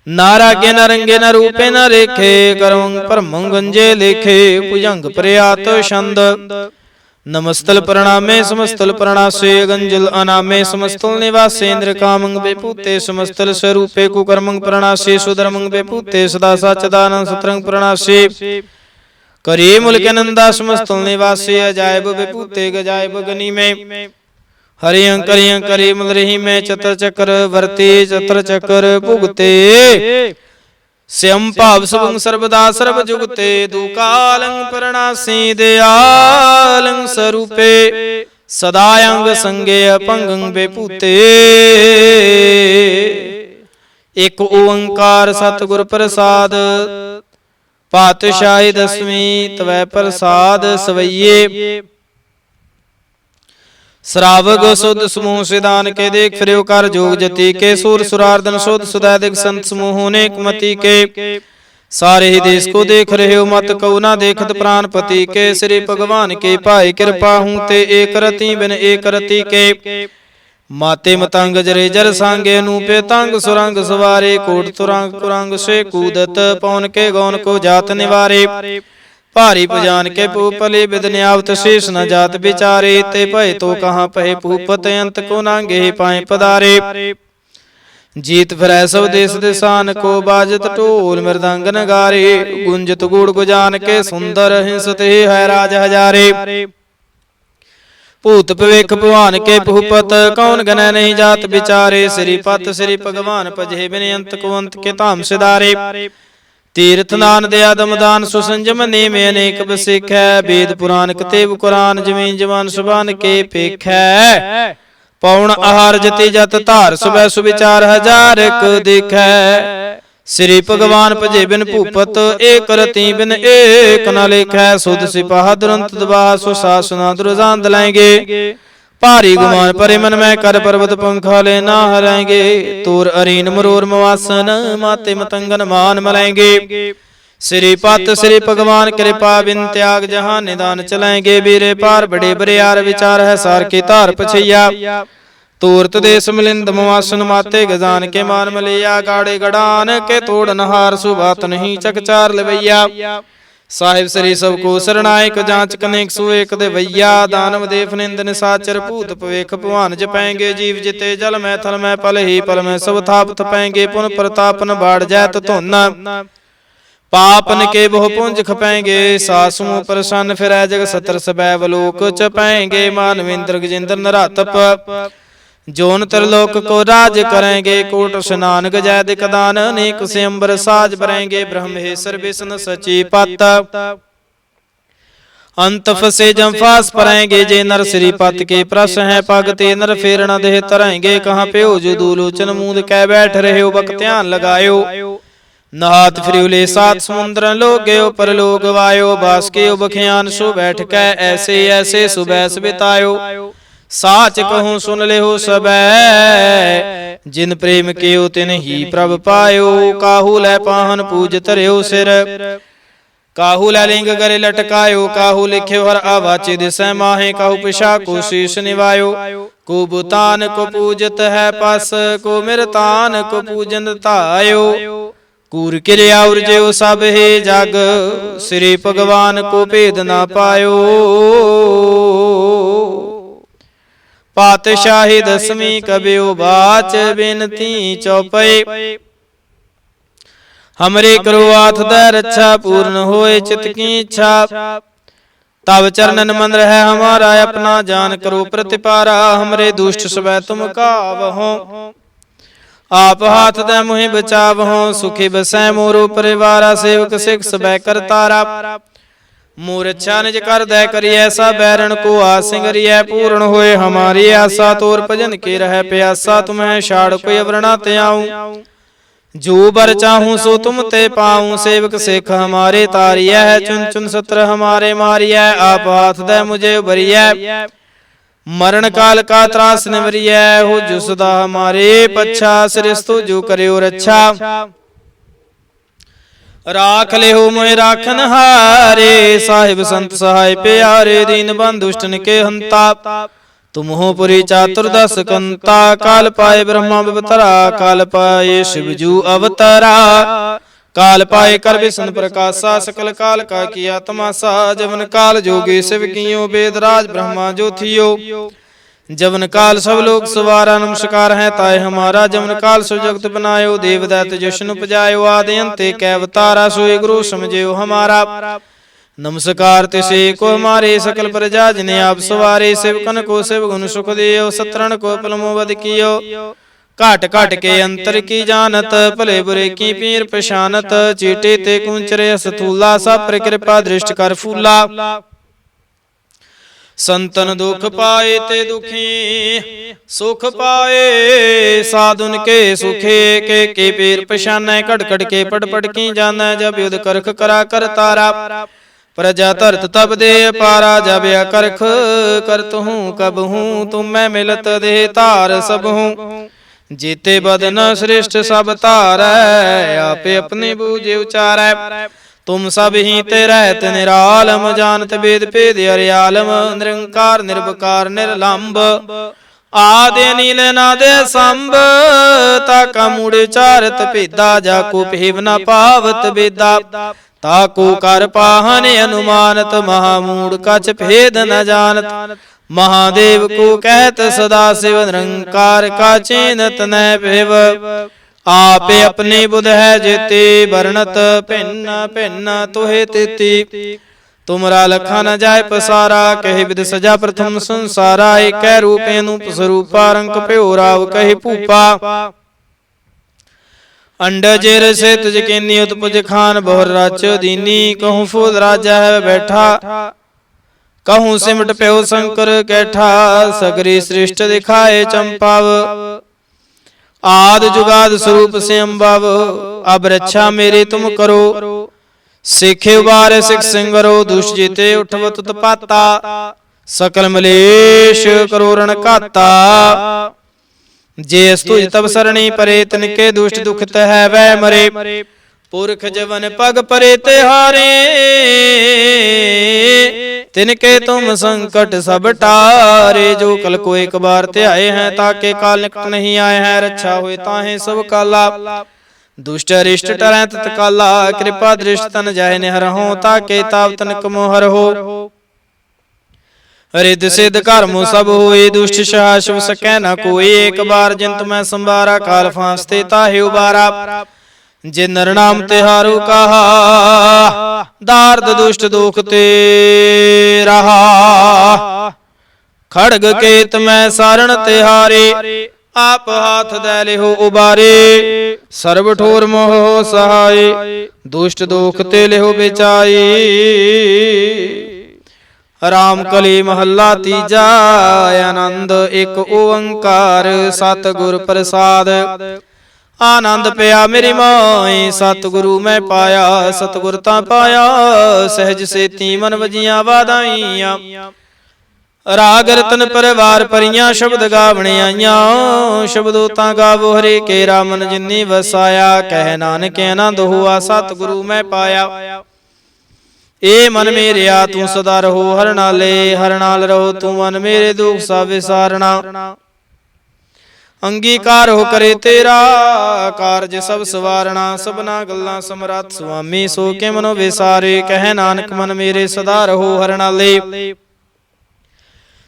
नारागे नरंगे न रूपे न रेखे करवं परमं गंजे लेखे भुजंग प्रयात छंद नमस्तल प्रणामे समस्तल प्रणासे गंजल अनामे समस्तल निवासे इंद्र कामंग बेपूते समस्तल स्वरूपे कुकर्मंग प्रणासे सुधर्मंग बेपूते सदा सच्चिदानंद सतरंग प्रणासे करी मुल्क नंदा समस्तल निवासे अजायब बेपूते गजायब गनी में हरियं करियं करी मलरही में चतर चक्र वर्ते चतर चक्र भुगते श्यम भाव सबं सर्वदा सर्व जुगते दुकालं प्रणासी दयालं स्वरूपे सदायंग संगे अपंगं बेपूते एक ओंकार सतगुर प्रसाद पातशाही दसवीं तवै प्रसाद सवैये श्रावक सुध समूह सिदान के देख फिर कर जोग जति के सुर सुरार्दन सुध सुदैदिक संत समूह अनेक मति के सारे ही देश को देख रहे हो मत कऊ ना देखत प्राणपति के श्री भगवान के पाए कृपा हूं ते एक रति बिन एक रति के माते मतंग जरे जर सांगे नूपे तंग सुरंग सवारे कोट तुरंग कुरंग से कूदत पौन के गौन को जात निवारे भारी पजान के पूपले विदन्यावत शेष न जात बिचारे ते भय तो कहाँ पहे पूपत अंत को नांगे पाए पदारे जीत फिरै सब देश देसान को, बाजत ढोल मृदंग नगारे, गुंजत गुड़ गुजान के, सुंदर हिंसते है राज हजारे। भूत भविख भगवान के भूपत, कौन गनै नहीं जात विचारे, श्रीपत श्री भगवान भजे बिन अंत को, अंत के धाम सिधारे। तीर्थ नान दया दमदान सुसंजम नेम अनेक बसिखै, वेद पुराण कतेब कुरान, जमीन जवान सुबान के पेखै। पौन आहार जति जत धार, सुबह सुविचार हजार एक दिखै। श्री भगवान भजे बिन भूपत, एक रति बिन एक न लिखै। सुध सिपाह दुरंत दबाह, सुशासना दुर्जान दलाएंगे। भारी गुमान परे मन में कर, पर्वत पंखा ले ना हराएंगे। तोर अरीन मरोर मवासन, माते मतंगन मान मलाएंगे। श्रीपत श्री भगवान कृपा बिन त्याग, जहां निदान चलाएंगे। बीरे पार बड़े बरियार, विचार है सार की तार पछैया। तूर्त देश मिलिंद मवासन, माते गजान के मान मलिया। गाड़े गड़ान के तोड़ नहार, सुबात नहीं चकचार लवैया। साहिब श्री सबको शरणायक, जांच कनेक सुएक देवैया। दानव देव निंद निसाचर, भूत भविख भगवान जपाएंगे। जीव जिते जल में थल में, पल ही पल में सब थाप थपाएंगे। पुन प्रतापन बाढ़ जाए तो धुन, पापन के बहु पुंज खपाएंगे। सासु प्रसन्न फिरै, जग सतर सबैव लोक चपाएंगे। मानवेंद्र गजेंद्र नरातप, जोन त्रिलोक को राज करेंगे। कोट स्नान गजै दिकदान, अनेक से अंबर साज बरेंगे। ब्रह्मेश्वर विष्णु सची पत, अंत फसे जम्फास परेंगे। जे नर श्रीपत के प्रश्न है पग, ते नर फेर न देह तरेंगे। कहाँ पे हो जो दूलोचन, मूंद कै बैठ रहे हो, बक ध्यान लगायो। नहात फिरूले सात समुद्र, लोग गयो पर लोग वायो। बास के बखियान सो बैठ कै, ऐसे ऐसे सुबैस बितायो। साच कहूँ सुन ले हो सबै, जिन प्रेम के तिन ही प्रभ पायो। काहू लै पाहन पूज धर्यो सिर, काहू लै लिंग गरे लटकायो। काहू लिखे हर आवाचे दिसै माहे, काहू पिशा को शीश निवायो। को बुतान को पूजत है पस, को मिरतान को पूजन तायो। कूर किरिया उर्जयो सब हे जग, श्री भगवान को भेद ना पायो। पातशाही दसवीं कबियो बाच, बिनती चौपई। हमरे करो आथ दै रक्षा, पूर्ण होए चित की इच्छा। तब चरणन मन रहे हमारा, अपना जान करो प्रतिपारा। हमरे दुष्ट सबै तुम कावहो, आप हाथ दे मुहि बचावहो। सुखी बसै मोरो परिवारा, सेवक सिख सबै करतारा। मोर अच्छा निज कर दे करी, ऐसा बैरन को आसिंगरिय। पूर्ण होए हमारी आशा, तोर भजन के रह प्यासा। तुम्हें छाड़ कोई अवरणा ते आऊं, जो बर चाहूं सो तुम ते पाऊं। सेवक सिख हमारे तारिय है, चुन चुन सत्र हमारे मारिय। आप हाथ दे मुझे उबरिय, मरण काल का त्रास निवरिय। हो जो सदा हमारे पच्छा, सृष्टु जो करियो रक्षा। राख ले हो मोए राखन हारे, साहिब संत सहाय प्यारे। दीन बंधु दुष्टन के हंता, तुम हो पुरी चातुर्दश कंता। काल पाए ब्रह्मा अवतरा, काल पाए शिवजू अवतरा। काल पाए कर विष्णु प्रकाशा, सकल काल का किया तमाशा। जवन काल जोगी शिव कियो, वेद राज ब्रह्मा जो थियो। जवन काल सब लोग सवारा, नमस्कार है ताय हमारा। जवन काल सब जगत बनायो, देव दैत जशन उपजायो। आदि अंते कै अवतारा, सोई गुरु समझेयो हमारा। नमस्कार तिसे को हमारे, सकल प्रजा जिन्हें आप सवारे। सेवकन को शिव गुण सुख दियो, सत्रण को पलमो वध कियो। काट काट के अंतर की जानत, भले बुरे की पीर पशानत। चीटे ते कुंचरे सथूला, सब कृपा दृष्ट कर फूला। संतन दुख पाए ते दुखी, सुख पाए साधुन के सुखे। के पीर पशानै, कट के पट की जानै। जब युद्ध करख करा कर तारा, प्रजा तरत तब दे पारा। जब या करख करत हूँ कब हूँ, तुम मैं मिलत दे तार सब हूँ। जीते बदन श्रेष्ठ सब तारै, आपे अपने बूझे उचारै। तुम सब ही ते रहत निरालम, जानत वेद भेद अर्यालम। निरंकार निर्विकार निर्लंब, आदि नील नाद संभ। ताका मूढ़ चारत भेदा, जाको भेव न पावत बेदा। ताको कर पाहन अनुमानत, महामूढ़ कछ भेद न जानत। महादेव को कहत सदा शिव निरंकार का चेनत न भेव आपे अपने बुध है जेते वर्णत भिन्न भिन्न तुहे तेती तुमरा लखा न जाय पसारा कहे विद सजा प्रथम संसारा एक रूपे अनूप स्वरूपा रंक प्यो राव कहे भूपा अंडज से तुझ के नियुत पुज खान बहुर राच दीनी कहूँ फूल राजा है बैठा कहूँ सिमट प्यो शंकर कैठा सगरी सृष्ट दिखाए चंपाव आद जुगाद स्वरूप से अम्बाव अब रक्षा मेरे तुम करो सिखे उबार सिख सिंगरो दुष्ट जीते उठवत उत्पाता सकल मलेश करो रण काता जे स्तुज तब सरणी परे तिनके दुष्ट दुखित है वह मरे पुरख जवन पग परे तिहारे तिनके तुम संकट सब टारे जो कल को एक बार ते आए हैं ताके काल निकट नहीं आए हैं रक्षा हुए ताहे सब काला दुष्ट अरिष्ट टरै तत्काला कृपा दृष्ट तन जाय निहरहो ताके ताप तनक मोहर हो रिद सिद्ध कर्मो सब होए दुष्ट सहा शिव सकै न कोई एक बार जिन तुम्हें संबारा काल फांसते ताहे उबारा जिन नर नाम तिहारो कहा दार्द दुष्ट दुख ते रहा खड़ग केत में सारण तिहारे आप हाथ दे लिहो उबारे सर्व ठोर मोह सहाय दुष्ट दुख ते लिहो बेचाई राम कली महला तीजा आनंद एक ओंकार सतगुर प्रसाद आनंद पिया मेरी माए सतगुरु मैं पाया सतगुर ता पाया सहज सेती मन वजिया वादाइया राग रतन परिवार परियां शब्द गावने आइया शब्दों ता गावो हरे के रामन जिन्नी वसाया कह नानक आनंद हुआ सतगुरु मैं पाया ए मन मेरे आ तू सदा रहो हर नाले हर नाल रहो तू मन मेरे दुख सा विसारना अंगीकार हो करे तेरा कारज सब सवारना सबना गल्लां समरथ स्वामी सो के मनो विसारे कह नानक मन मेरे सदा रहो हर नाले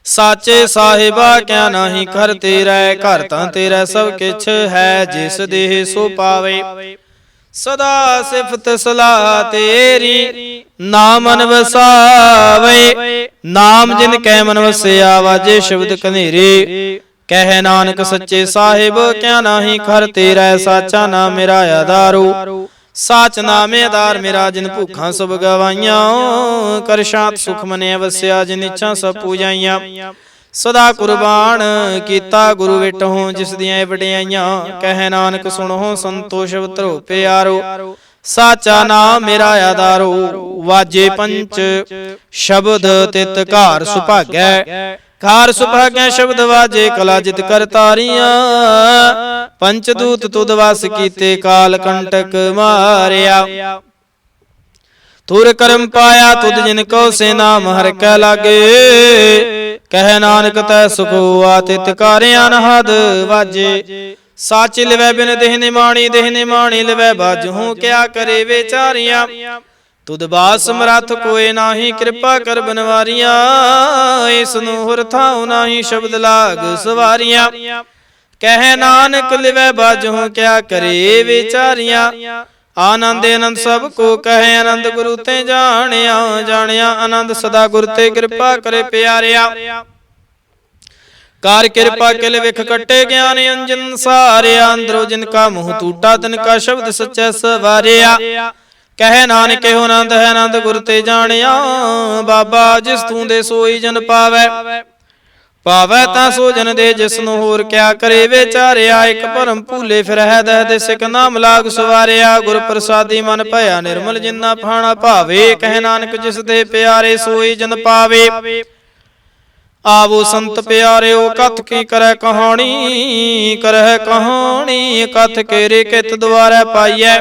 साचे साहिबा क्या नाही कर तेरा घर तां तेरा सब किछ है जिस देह सो पावे सदा सिफत सलाह तेरी नाम मन वसावे नाम जिन कै मन वसिया वाजे शब्द कनेरे कह नानक सच्चे साहिब क्या नाही कर तेरा साचा नाम मेरा आधारो साच नामे आधार मेरा जिन भूखा सब गवाइया कर शांत सुख मने वस्या जिन इच्छा सब पूजाइया सदा कुर्बान कीता गुरु विटहो जिस दियां वडियाइया कह नानक सुनो संतोष वतरो प्यारो साचा नाम मेरा आधारो वाजे पंच शब्द तित कार सुभागै कार सुभाग्य शब्द वाजे कला जित कर तारिया पंचदूत तुद वास कीते काल कंटक मारिया तुर करम पाया तुद जिनको से नाम हर कै लागे कह नानक तै सुख हुआ तित कारिया नहद वाजे साच लिवै बिन देह निमाणी लिवै बाजहूं क्या करे बेचारिया तुद बास समरथ कोई नाही कृपा कर बनवारिया इसनु हुर थाउ नाही शब्द लाग सवारिया कह नानक लिवै बाजहूं क्या करे विचारिया आनंद आनंद सब को कहे आनंद गुरु ते जानिया जानिया आनंद सदा गुरु ते कृपा करे प्यारिया कार कृपा किल विख कटे ज्ञान अंजन सारिया अंदरो जिनका मुंह टूटा तिनका शब्द सच्चा सवारिया कह नानक हो आनंद है आनंद गुरु ते जानिया बाबा जिस तू दे सोई जन पावै पावै तां सो जन दे जिसनु होर क्या करे बेचारिया एक भरम भूले फिर है दह दे सिख नाम लाग सवारिया गुर प्रसादी मन भया निर्मल जिन्ना फाना भावे कह नानक जिस दे प्यारे सोई जन पावे आवो संत प्यारे ओ कथ की करह कहानी कथ केरे कित द्वारा पाइयै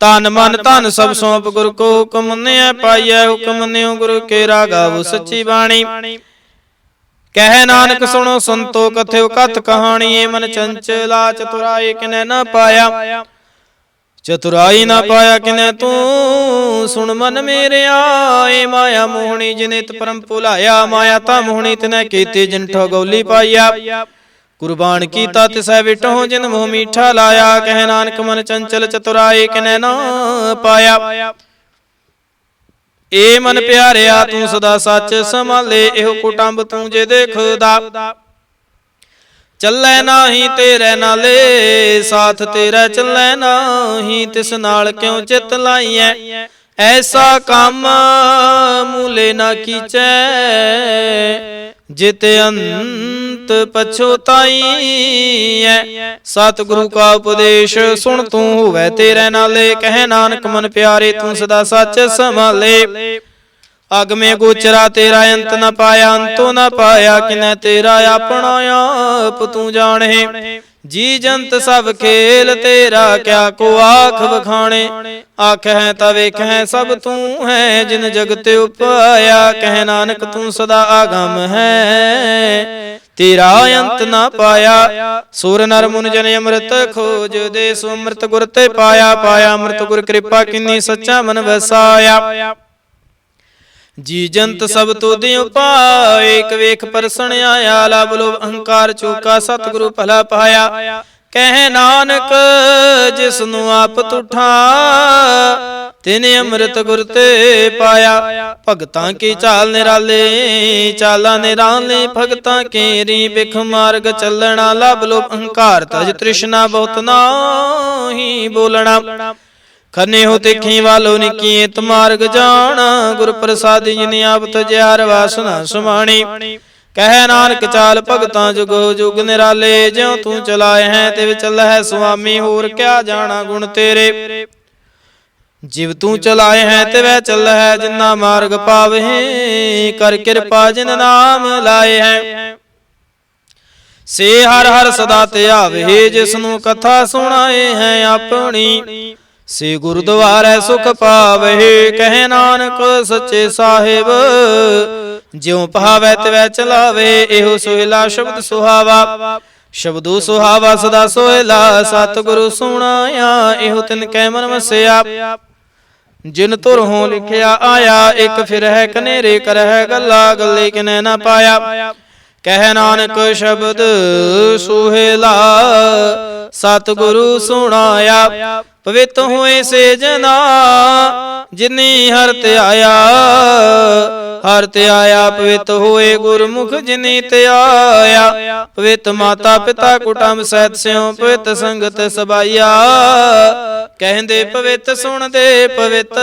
तन मन धन सब सौंप गुरु को हुक्म मन्निया पाइयै हुक्म मन्नियो गुरु के गावो सच्ची बाणी कह नानक सुनो संतो कथ्यो कथ कहानी मन चंचला चतुराई किने न पाया ਚਤੁਰਾਈ ਨਾ ਪਾਇਆ ਕਿਨੈ ਤੂੰ, ਸੁਣ ਮਨ ਮੇਰਿਆ। ਏ ਮਾਇਆ ਮੋਹਣੀ ਜਿਨੇ ਤ ਪਰਮ ਭੁਲਾਇਆ, ਮਾਇਆ ਤਾਂ ਮੋਹਣੀ ਤਿਨੈ ਕੀਤੀ ਜਿਨ ਠਗੌਲੀ ਪਾਈਆ। ਕੁਰਬਾਨ ਕੀਤਾ ਤਿਸੈ ਵਿਟਹੁ ਜਿਨ ਮੋਹ ਮੀਠਾ ਲਾਇਆ, ਕਹਿ ਨਾਨਕ ਮਨ ਚੰਚਲ ਚਤੁਰਾਈ ਕਿਨੈ ਨਾ ਪਾਇਆ। ਏ ਮਨ ਪਿਆਰਿਆ ਤੂੰ ਸਦਾ ਸੱਚ ਸੰਭਾਲੇ, ਇਹੋ ਕੁਟੰਬ ਤੂੰ ਜੇ ਦੇਖਦਾ। ਚੱਲੈ ਨਾਹੀ ਤੇਰੇ ਨਾਲੇ, ਸਾਥ ਤੇਰਾ ਚੱਲੈ ਨਾਹੀ, ਤਿਸ ਨਾਲ ਕਿਉ ਚਿਤ ਲਾਈਐ। ਐਸਾ ਕੰਮ ਮੂਲੇ ਨਾ ਕੀਚੈ, ਜਿਤ ਅੰਤ ਪਛੋਤਾਈਐ। ਸਤਿਗੁਰੂ ਕਾ ਉਪਦੇਸ਼ ਸੁਣ ਤੂੰ ਹੋਵੈ ਤੇਰੇ ਨਾਲੇ, ਕਹਿ ਨਾਨਕ ਮਨ ਪਿਆਰੇ ਤੂੰ ਸਦਾ ਸੱਚ ਸੰਭਾਲੇ। ਅਗਮੇ ਗੋਚਰਾ ਤੇਰਾ ਅੰਤ ਨ ਪਾਇਆ, ਅੰਤੋ ਨ ਪਾਇਆ ਕਿਨੈ ਤੇਰਾ ਆਪਣਾ ਆਪ ਤੂੰ ਜਾਣੇ। ਜੀ ਜੰਤ ਸਭ ਖੇਲ ਤੇਰਾ, ਕਿਆ ਕੋ ਆਖ ਵਖਾਣੇ। ਆਖਹਿ ਤਾ ਵੇਖਹਿ ਸਭ ਤੂੰ ਹੈ, ਜਿਨ ਜਗਤ ਉਪਾਇਆ। ਕਹਿ ਨਾਨਕ ਤੂੰ ਸਦਾ ਆਗਮ ਹੈ, ਤੇਰਾ ਅੰਤ ਨਾ ਪਾਇਆ। ਸੁਰ ਨਰ ਮੁਨ ਜਨ ਅੰਮ੍ਰਿਤ ਖੋਜ ਦੇ, ਸੋ ਅੰਮ੍ਰਿਤ ਗੁਰ ਤੇ ਪਾਇਆ। ਪਾਇਆ ਅੰਮ੍ਰਿਤ ਗੁਰ ਕਿਰਪਾ ਕਿੰਨੀ, ਸੱਚਾ ਮਨ ਵਸਾਇਆ। ਜੀ ਜੰਤ ਸਭ ਤੁਧ ਉਪਾਏ, ਇਕ ਵੇਖ ਪਰਸਣ ਆਇਆ। ਲਭ ਲੋਭ ਅਹੰਕਾਰ ਚੂਕਾ, ਸਤਿਗੁਰੂ ਭਲਾ ਪਾਇਆ। ਕਹਿ ਨਾਨਕ ਜਿਸਨੂੰ ਆਪ ਤੁਠਾ, ਤਿਨੇ ਅੰਮ੍ਰਿਤ ਗੁਰ ਤੇ ਪਾਇਆ। ਭਗਤਾਂ ਕੀ ਚਾਲ ਨਿਰਾਲੇ, ਚਾਲਾਂ ਨਿਰਾਲੇ ਭਗਤਾਂ ਕੇਰੀ। ਬਿਖ ਮਾਰਗ ਚੱਲਣਾ, ਲਭ ਲੋਭ ਅਹੰਕਾਰ ਤਜ ਤ੍ਰਿਸ਼ਨਾ, ਬਹੁਤ ਨਾਹੀ ਬੋਲਣਾ। ਖੰਨੇ ਹੋ ਦੇਖੀ ਵਾਲੋ ਨਿਕੀ, ਤ ਮਾਰਗ ਜਾਣਾ। ਗੁਰ ਪ੍ਰਸਾਦੀ ਜਿਨ ਆਪ ਤਜਿਆਰ ਵਾਸਨਾ ਸਮਾਣੀ। ਕਹਿ ਨਾਨਕ ਚਾਲ ਭਗਤਾਂ ਜੁਗੋ ਜੁਗ ਨਿਰਾਲੇ, ਜਿਉ ਤੂੰ ਚਲਾਏ ਹੈ ਤਿਵ ਚੱਲਹਿ ਸੁਆਮੀ। ਹੋਰ ਕਿਆ ਜਾਣਾ ਗੁਣ ਤੇਰੇ, ਜਿਵ ਤੂੰ ਚਲਾਏ ਹੈ ਤਿਵੈ ਚੱਲਹਿ। ਜਿਨਾ ਮਾਰਗ ਪਾਵਹਿ, ਕਰ ਕਿਰਪਾ ਜਿਨ ਨਾਮ ਲਾਏ ਹੈ। ਸੇ ਹਰ ਹਰ ਸਦਾ ਧਿਆਵਹਿ, ਜਿਸਨੂੰ ਕਥਾ ਸੁਣਾਏ ਹੈ ਆਪਣੀ। ਸੇ ਗੁਰਦੁਆਰੈ ਸੁਖ ਪਾਵਹਿ, ਕਹਿ ਨਾਨਕ ਸੱਚੇ ਸਾਹਿਬ। ਜਿਉ ਭਾਵੈ ਤਿਵੈ ਚਲਾਵੇ, ਇਹੋ ਸੋਹਿਲਾ ਸ਼ਬਦ ਸੁਹਾਵਾ। ਸ਼ਬਦੋ ਸੁਹਾਵਾ ਸਦਾ ਸੋਹਿਲਾ, ਸਤਿਗੁਰੂ ਸੁਣਾਇਆ। ਇਹੋ ਤਿਨ ਕੈ ਮਨ ਵਸਿਆ, ਜਿਨ ਤੁਰ ਹੋਂ ਲਿਖਿਆ ਆਇਆ। ਇਕ ਫਿਰਹਿ ਕਨੇਰੇ ਕਰਹਿ ਗੱਲਾ, ਗੱਲੇ ਕਿਨੈ ਨਾ ਪਾਇਆ। ਕਹਿ ਨਾਨਕ ਸ਼ਬਦ ਸੁਹੇਲਾ, ਸਤਿਗੁਰੂ ਸੁਣਾਇਆ। ਪਵਿੱਤ ਹੋਏ ਸੇ ਜਨਾ, ਜਿਨੀ ਹਰਿ ਧਿਆਇਆ। ਹਰਿ ਧਿਆਇਆ ਪਵਿੱਤ ਹੋਏ, ਗੁਰਮੁਖ ਜਿਨੀ ਧਿਆਇਆ। ਪਵਿੱਤ ਮਾਤਾ ਪਿਤਾ ਕੁਟੰਬ ਸਹਿਤ ਸਿਉ, ਪਵਿੱਤ ਸੰਗਤ ਸਬਾਈਆ। ਕਹਿੰਦੇ ਪਵਿੱਤ ਸੁਣਦੇ ਪਵਿੱਤ,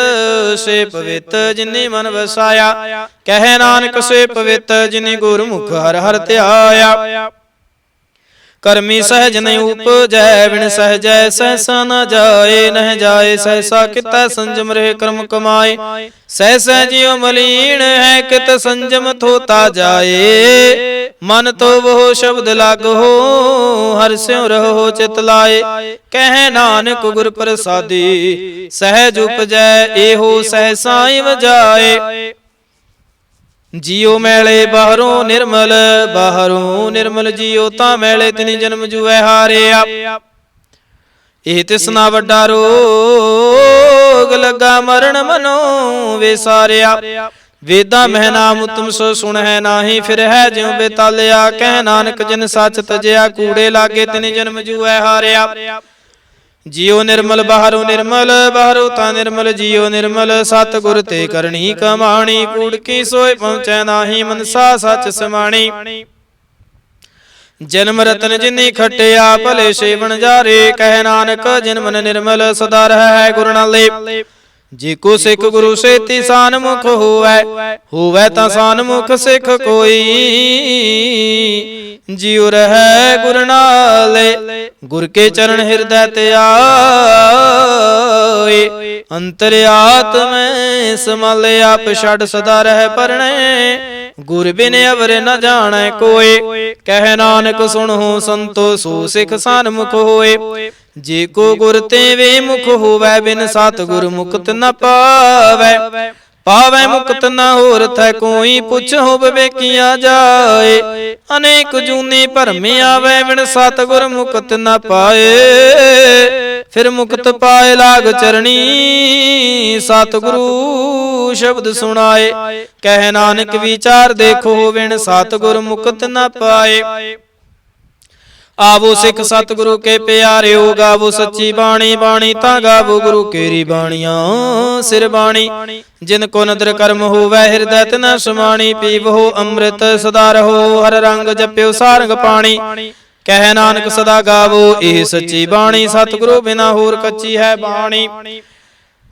ਸੇ ਪਵਿੱਤ ਜਿਨੀ ਮਨ ਵਸਾਇਆ। ਕਹਿ ਨਾਨਕ ਸੇ ਪਵਿੱਤ, ਜਿਨੀ ਗੁਰਮੁਖ ਹਰਿ ਹਰਿ ਧਿਆਇਆ। ਕਰਮੀ ਸਹਿਜ ਨਹੀਂ ਉਪਜੈ, ਬਿਨ ਸਹਿਜੈ ਸਹਿਸਾ ਨ ਜਾਏ। ਨਹਿ ਜਾਏ ਸਹਿਸਾ ਕਿਤੈ, ਸੰਜਮ ਰਹੇ ਕਰਮ ਕਮਾਏ। ਸਹਿਸਾ ਜਿਉ ਮਲੀਨ ਹੈ, ਕਿਤ ਸੰਜਮ ਥੋਤਾ ਜਾਏ। ਮਨ ਤੋ ਵੋ ਸ਼ਬਦ ਲਾਗੋ, ਹਰਿ ਸਿਉ ਰਹੋ ਚਿਤ ਲਾਏ। ਕਹਿ ਨਾਨਕ ਗੁਰ ਪ੍ਰਸਾਦੀ, ਸਹਿਜ ਉਪਜੈ ਇਹੋ ਸਹਿਸਾ ਈ ਵਜਾਏ। ਜੀਉ ਮੈਲੇ ਬਾਹਰੋਂ ਨਿਰਮਲ, ਬਾਹਰੋਂ ਨਿਰਮਲ ਜੀਉ ਤਾਂ ਮੈਲੇ। ਤਿਨੀ ਜਨਮ ਜੂਐ ਹਾਰਿਆ, ਇਹ ਤਿਸਨਾ ਵੱਡਾ ਰੋਗ। ਲੱਗਾ ਮਰਨ ਮਨੋ ਵਿਸਾਰਿਆ। ਵੇਦਾਂ ਮਹਿ ਨਾਮ ਉਤਮ ਸੋ ਸੁਣਹਿ ਨਾਹੀ, ਫਿਰ ਹੈ ਜਿਉ ਬੇਤਾਲਿਆ। ਕਹਿ ਨਾਨਕ ਜਿਨ ਸੱਚ ਤਜਿਆ, ਕੂੜੇ ਲਾਗੇ ਤਿਨੀ ਜਨਮ ਜੂਐ ਹਾਰਿਆ। ਜੀਉ ਨਿਰਮਲ ਬਾਹਰੋਂ ਨਿਰਮਲ, ਬਾਹਰੋਂ ਤਾਂ ਨਿਰਮਲ ਜੀਉ ਨਿਰਮਲ। ਸਤਿਗੁਰ ਤੇ ਕਰਨੀ ਕਮਾਣੀ, ਕੂੜ ਕੀ ਸੋਇ ਪਹੁੰਚੈ ਨਾਹੀ। ਮਨਸਾ ਸੱਚ ਸਮਾਣੀ, ਜਨਮ ਰਤਨ ਜਿਨੀ ਖਟਿਆ, ਭਲੇ ਸੇਵਨ ਜਾਰੇ। ਕਹਿ ਨਾਨਕ ਜਿਨ ਮਨ ਨਿਰਮਲ, ਸਦਾ ਰਹਿ ਗੁਰ ਨਾਲੇ। ਜੇ ਕੋ ਸਿੱਖ ਗੁਰੂ ਸੇਤੀ ਸਾਨਮੁਖ ਹੋਵੈ, ਹੋਵੈ ਤਾਂ ਸਾਨਮੁਖ ਸਿੱਖ ਕੋਈ। ਜਿਉ ਰਹਿ ਗੁਰ ਨਾਲੇ, ਗੁਰ ਕੇ ਚਰਨ ਹਿਰਦੈ ਧਿਆਏ। ਅੰਤਰਿਆਤਮੈ ਸਮਾਲੇ, ਆਪ ਛੱਡ ਸਦਾ ਰਹਿ ਪਰਣੈ। ਗੁਰ ਬਿਨ ਅਵਰ ਨ ਜਾਣੈ ਕੋਇ। ਕਹਿ ਨਾਨਕ ਸੁਣਹੁ ਸੰਤੋ, ਸੋ ਸਿੱਖ ਸਾਨਮੁਖ ਹੋਏ। ਜੇ ਕੋ ਗੁਰ ਤੇ ਵੇ ਮੁਖ ਹੋਵੈ, ਬਿਨ ਸਤਿਗੁਰ ਮੁਕਤ ਨ ਪਾਵੈ। पावै मुक्त न होर थै कोई, पुछो विवेकिया जाए। अनेक जूनी भरमे आवे, बिन सतगुर मुक्त न पाए। फिर मुक्त पाए लाग चरणी, सतगुरु शब्द सुनाए। कह नानक विचार देखो, बिन सतगुर मुक्त न पाए। आवो सिख सतगुरु के प्यारे हो, गावो सच्ची बाणी। बाणी ता गावो गुरु केरी बाणियां सिर बाणी। जिन को नदर कर्म होवै, हृदय तिन समाणी। पीवो अमृत सदा रहो, हर रंग जप्यो सारंग पाणी। कह नानक सदा गावो एह सच्ची बाणी, सतगुरु बिना होर कच्ची है बाणी।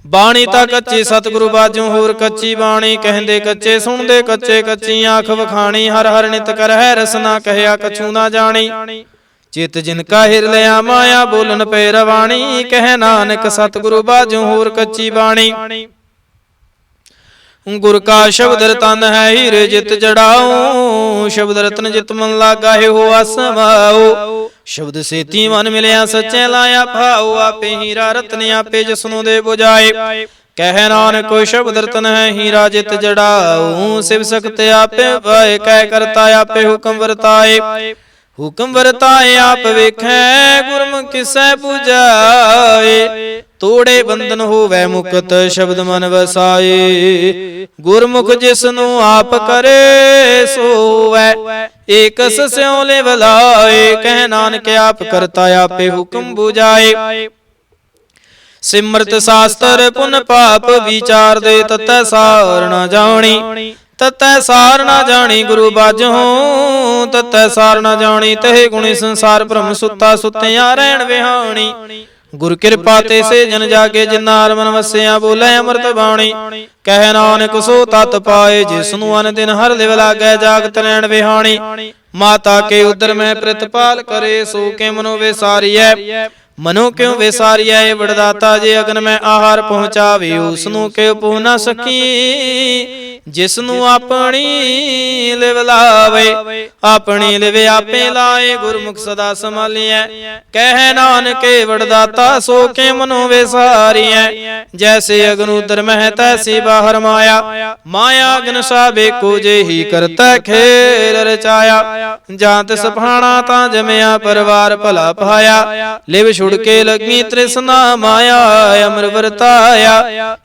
बाणी ता कच्ची सतगुरु बाजों होर कच्ची बाणी। कहंदे कच्चे सुनदे कच्चे, कच्ची आंख वखाणी। हर हर नित कर है रसना, कहया कछू ना जानी। चित जिनका हिर लिया माया, बोलन पे रवाणी। कह नानक सतगुरु बाजों होर कच्ची बाणी। गुर का शब्द रतन है, हीरे जित जड़ाओ। शब्द रतन जित मन लागा है हो आसमाओ। शब्द सेती मन मिलिया सच्चे लाया भाओ। आपे हीरा रतन आपे जसनु दे बुझाए। कह नानक शब्द रतन है, हीरा जित जड़ाओ। शिव सकते आपे पाए, कह करता आपे हुक्म वरताए। हुक्म वरताए आप वेखै, गुरमुख किसै बुझाए। तोड़े बंधन होवै मुक्त, शब्द मन वसाए। गुरमुख जिसनु आप करे सोवै, एकस स्यों ले वलाए। कह नानक आप करता आपे हुक्म बुझाए। सिमरत शास्त्र पुन पाप, विचार दे ततै सार न जानी। ततै सार न जानी गुरु बाजों, ततै सार न जानी तहे गुणी संसार। भ्रम सुता सुतिया रहन विहानी। गुर कृपा ते से जन जागे, जिनार मन वसिया बोले अमृत बाणी। कह नानक सो तत पाए, जिसनु अन दिन हर लिव लागै, जागत रहन विहानी। माता के उदर में प्रतिपाल करे, सो के मनो विसारियै। मनो क्यों विसारिया वरदाता, जे अगन में आहार पहुँचावे। उसनु क्यों पहुँ न सकी, जिसनु अपनी लिव लावे। अपनी लिव आपे लाए, गुरमुख सदा संभालिए। कह नानक वरदाता, सो के मनो विसारियै। जैसे अगन उदर में तैसी बाहर माया। माया अगन साबे को, जे ही करता खेल रचाया। जात सफाना ता जमया, परिवार भला पाया। लिव छुड़ के लगी तृष्णा, माया अमर वरताया।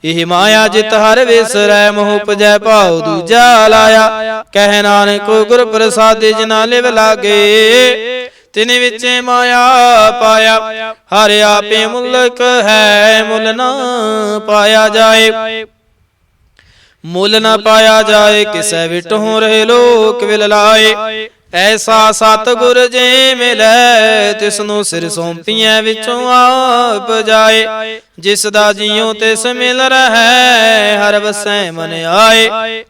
यह माया जित हर विसरै, मोह उपजै भाव दूजा लाया। कह नानक गुर प्रसादे, जिना लिव लागे। तिन विचे माया पाया, हर आपे मुल्क है। मुल ना पाया जाए, मुल न पाया जाए। किसै विटों रहे लोक विल लाए। ऐसा सतगुर जे मिलै, तिसनु सिर सौंपिए विचों आप जाए। जिस दा जियो तिस मिल रहै, हर वसै मन आए।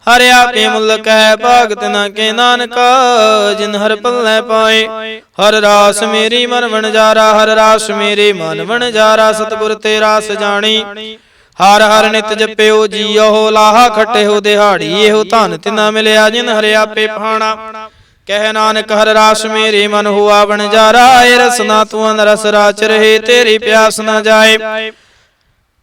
हर आपे मुल्क है, भागत न के नानका। जिन हर पल्लै पाए, हर रास मेरी मन वणजारा। हर रास मेरे मन वणजारा, सतगुर ते रास जानी। हर हर नित जप्यो जियो, लाहा खटे हो दिहाड़ी। एहो धन तिना मिलिया, जिन हर आपे भाणा। कह नानक हर रास मेरे मन हुआ वणजारा। रसना तू अन रस राच रहे, तेरी प्यास न जाए।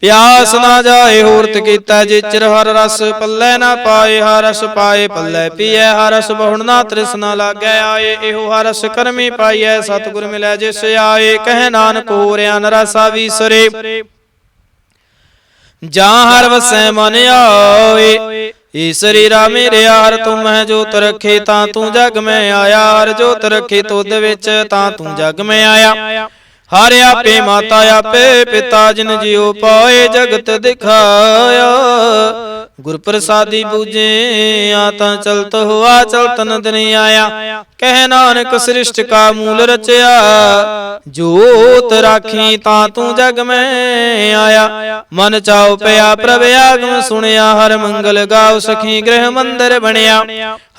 प्यास न जाए होरत कीता जिचर, हर रस पल्लै न पाए। हर रस पाए पल्लै पीए, हर रस बहुड़ ना तृष्णा लागै आए। एहो हर रस करमी पाइए, सतगुर मिलै जिस आए। कह नानक होरिया न रसा विसरे, जा हर वसै मन आए। ईसरीरा मेरे हर तुम है, जोत रखे ता तू जग में आया। हर जोत रखे तुद विच, ता तू जग में आया। हर आपे माता आपे पिता, जिन जियो पाए जगत दिखाया। गुर प्रसादी बूझे आता, चलत हुआ चलतन दिन आया। कह नानक सृष्ट का मूल रचया, जोत राखी ता तू जग में आया। मन चाओ पया प्रभ आगम सुनिया, हर मंगल गाओ सखी गृह मंदिर बनिया।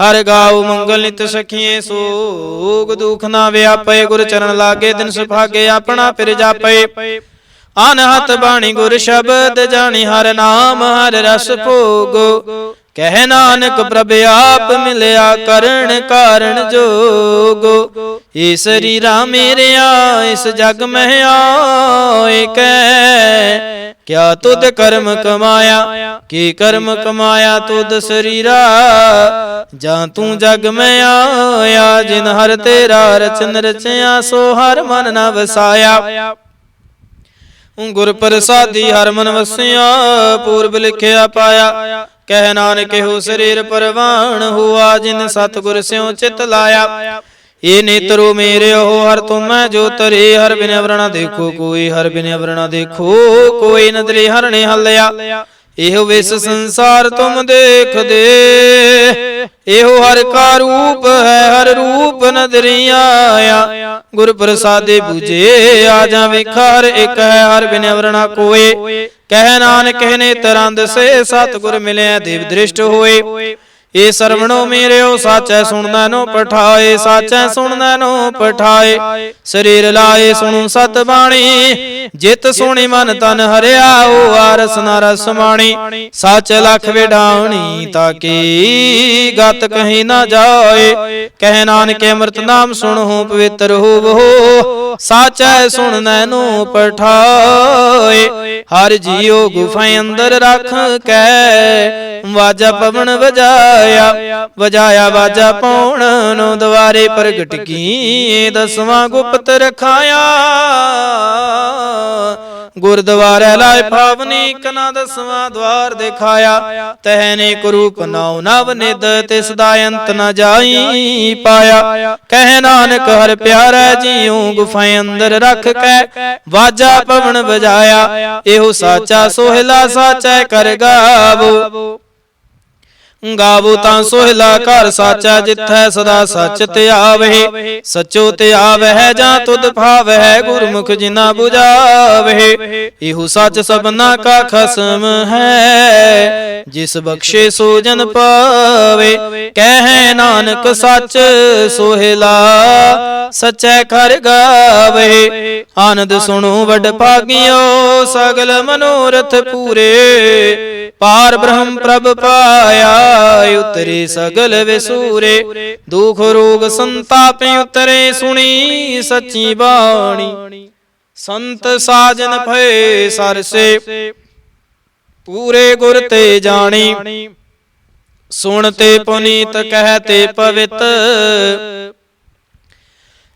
हर गाओ मंगल नित सखिए, सोग दुख ना व्यापे। गुर चरण लागे दिन सुभागे, अपना फिर जापे। अनहत बाणी गुर शब्द जानी, हर नाम हर रस भोगो। कह नानक प्रभ आप मिलया, करण कारण जोगो। ये शरीरा मेरे इस जग में आए, कह क्या तुद कर्म कमाया, के कर्म कमाया तुद शरीरा। जा तू जग में आया, जिन हर तेरा रचन रचया, सो हर मन न वसाया। गुर प्रसादी हर मन वसिया, पूर्व लिखिया पाया। कह नानक हो शरीर परवान हुआ, जिन सतगुर स्यों चित लाया। ये नेत्रो मेरे हो हर तुम जो तरे, हर बिन अवर न देखो कोई, हर बिन अवर न देखो कोई। नदरे हर ने हलया, एहो विस संसार तुम देख दे। एहो हर का रूप है, हर रूप नदरी आया। गुर प्रसादे बूझे आजा विखार, एक है हर बिन अवर न कोय। कह नानक ने तरंद से, सतगुर मिले देव दृष्ट होए। ये सरवणो मेरे हो साचै, सुनना नो पठाए, साचै सुनना नो पठाए। शरीर लाए सुनु सत बाणी, जित सुनी मन तन हरिया। ओ आरस नरस माणी, सच लख विडाणी, ताकि गत कहीं न जाए। कह नानक अमृत नाम सुनहु, पवित्र होवो, साचै सुनना नो पठाए। हर जियो गुफाएं अंदर रख कै, वाजा पवन बजाया। बजाया वाजा पौन नो, द्वारे प्रगट की दसवां गुप्त रखाया। गुरद्वारे लाए पावनी, कना दसवां द्वार दिखाया। तहने कुरूप नाव नव निद, तिस दा अंत न जाई पाया। कह नानक हर प्यारा जियो, गुफाएं अंदर रख कै वाजा पवन बजाया। एहो साचा सोहला, साचा कर गावो। गावो तां सोहला कर साचा, जिथै सदा सच ते आवहे। सचो ते आवै जा तुद भावै, गुरमुख जिना बुझावहे। इहु सच सबना का खसम है, जिस बख्शे सो जन पावे। कह नानक सच सोहला, सचै कर गावे। आनंद सुनो वड भागियो, सगल मनोरथ पूरे। पार ब्रह्म प्रभ पाया, उतरे सगल विसूरे। दुख रोग संताप उतरे, सुनी सच्ची बाणी। संत साजन भय सरसे, पूरे गुर ते जानी। सुनते पुनीत कहते पवित,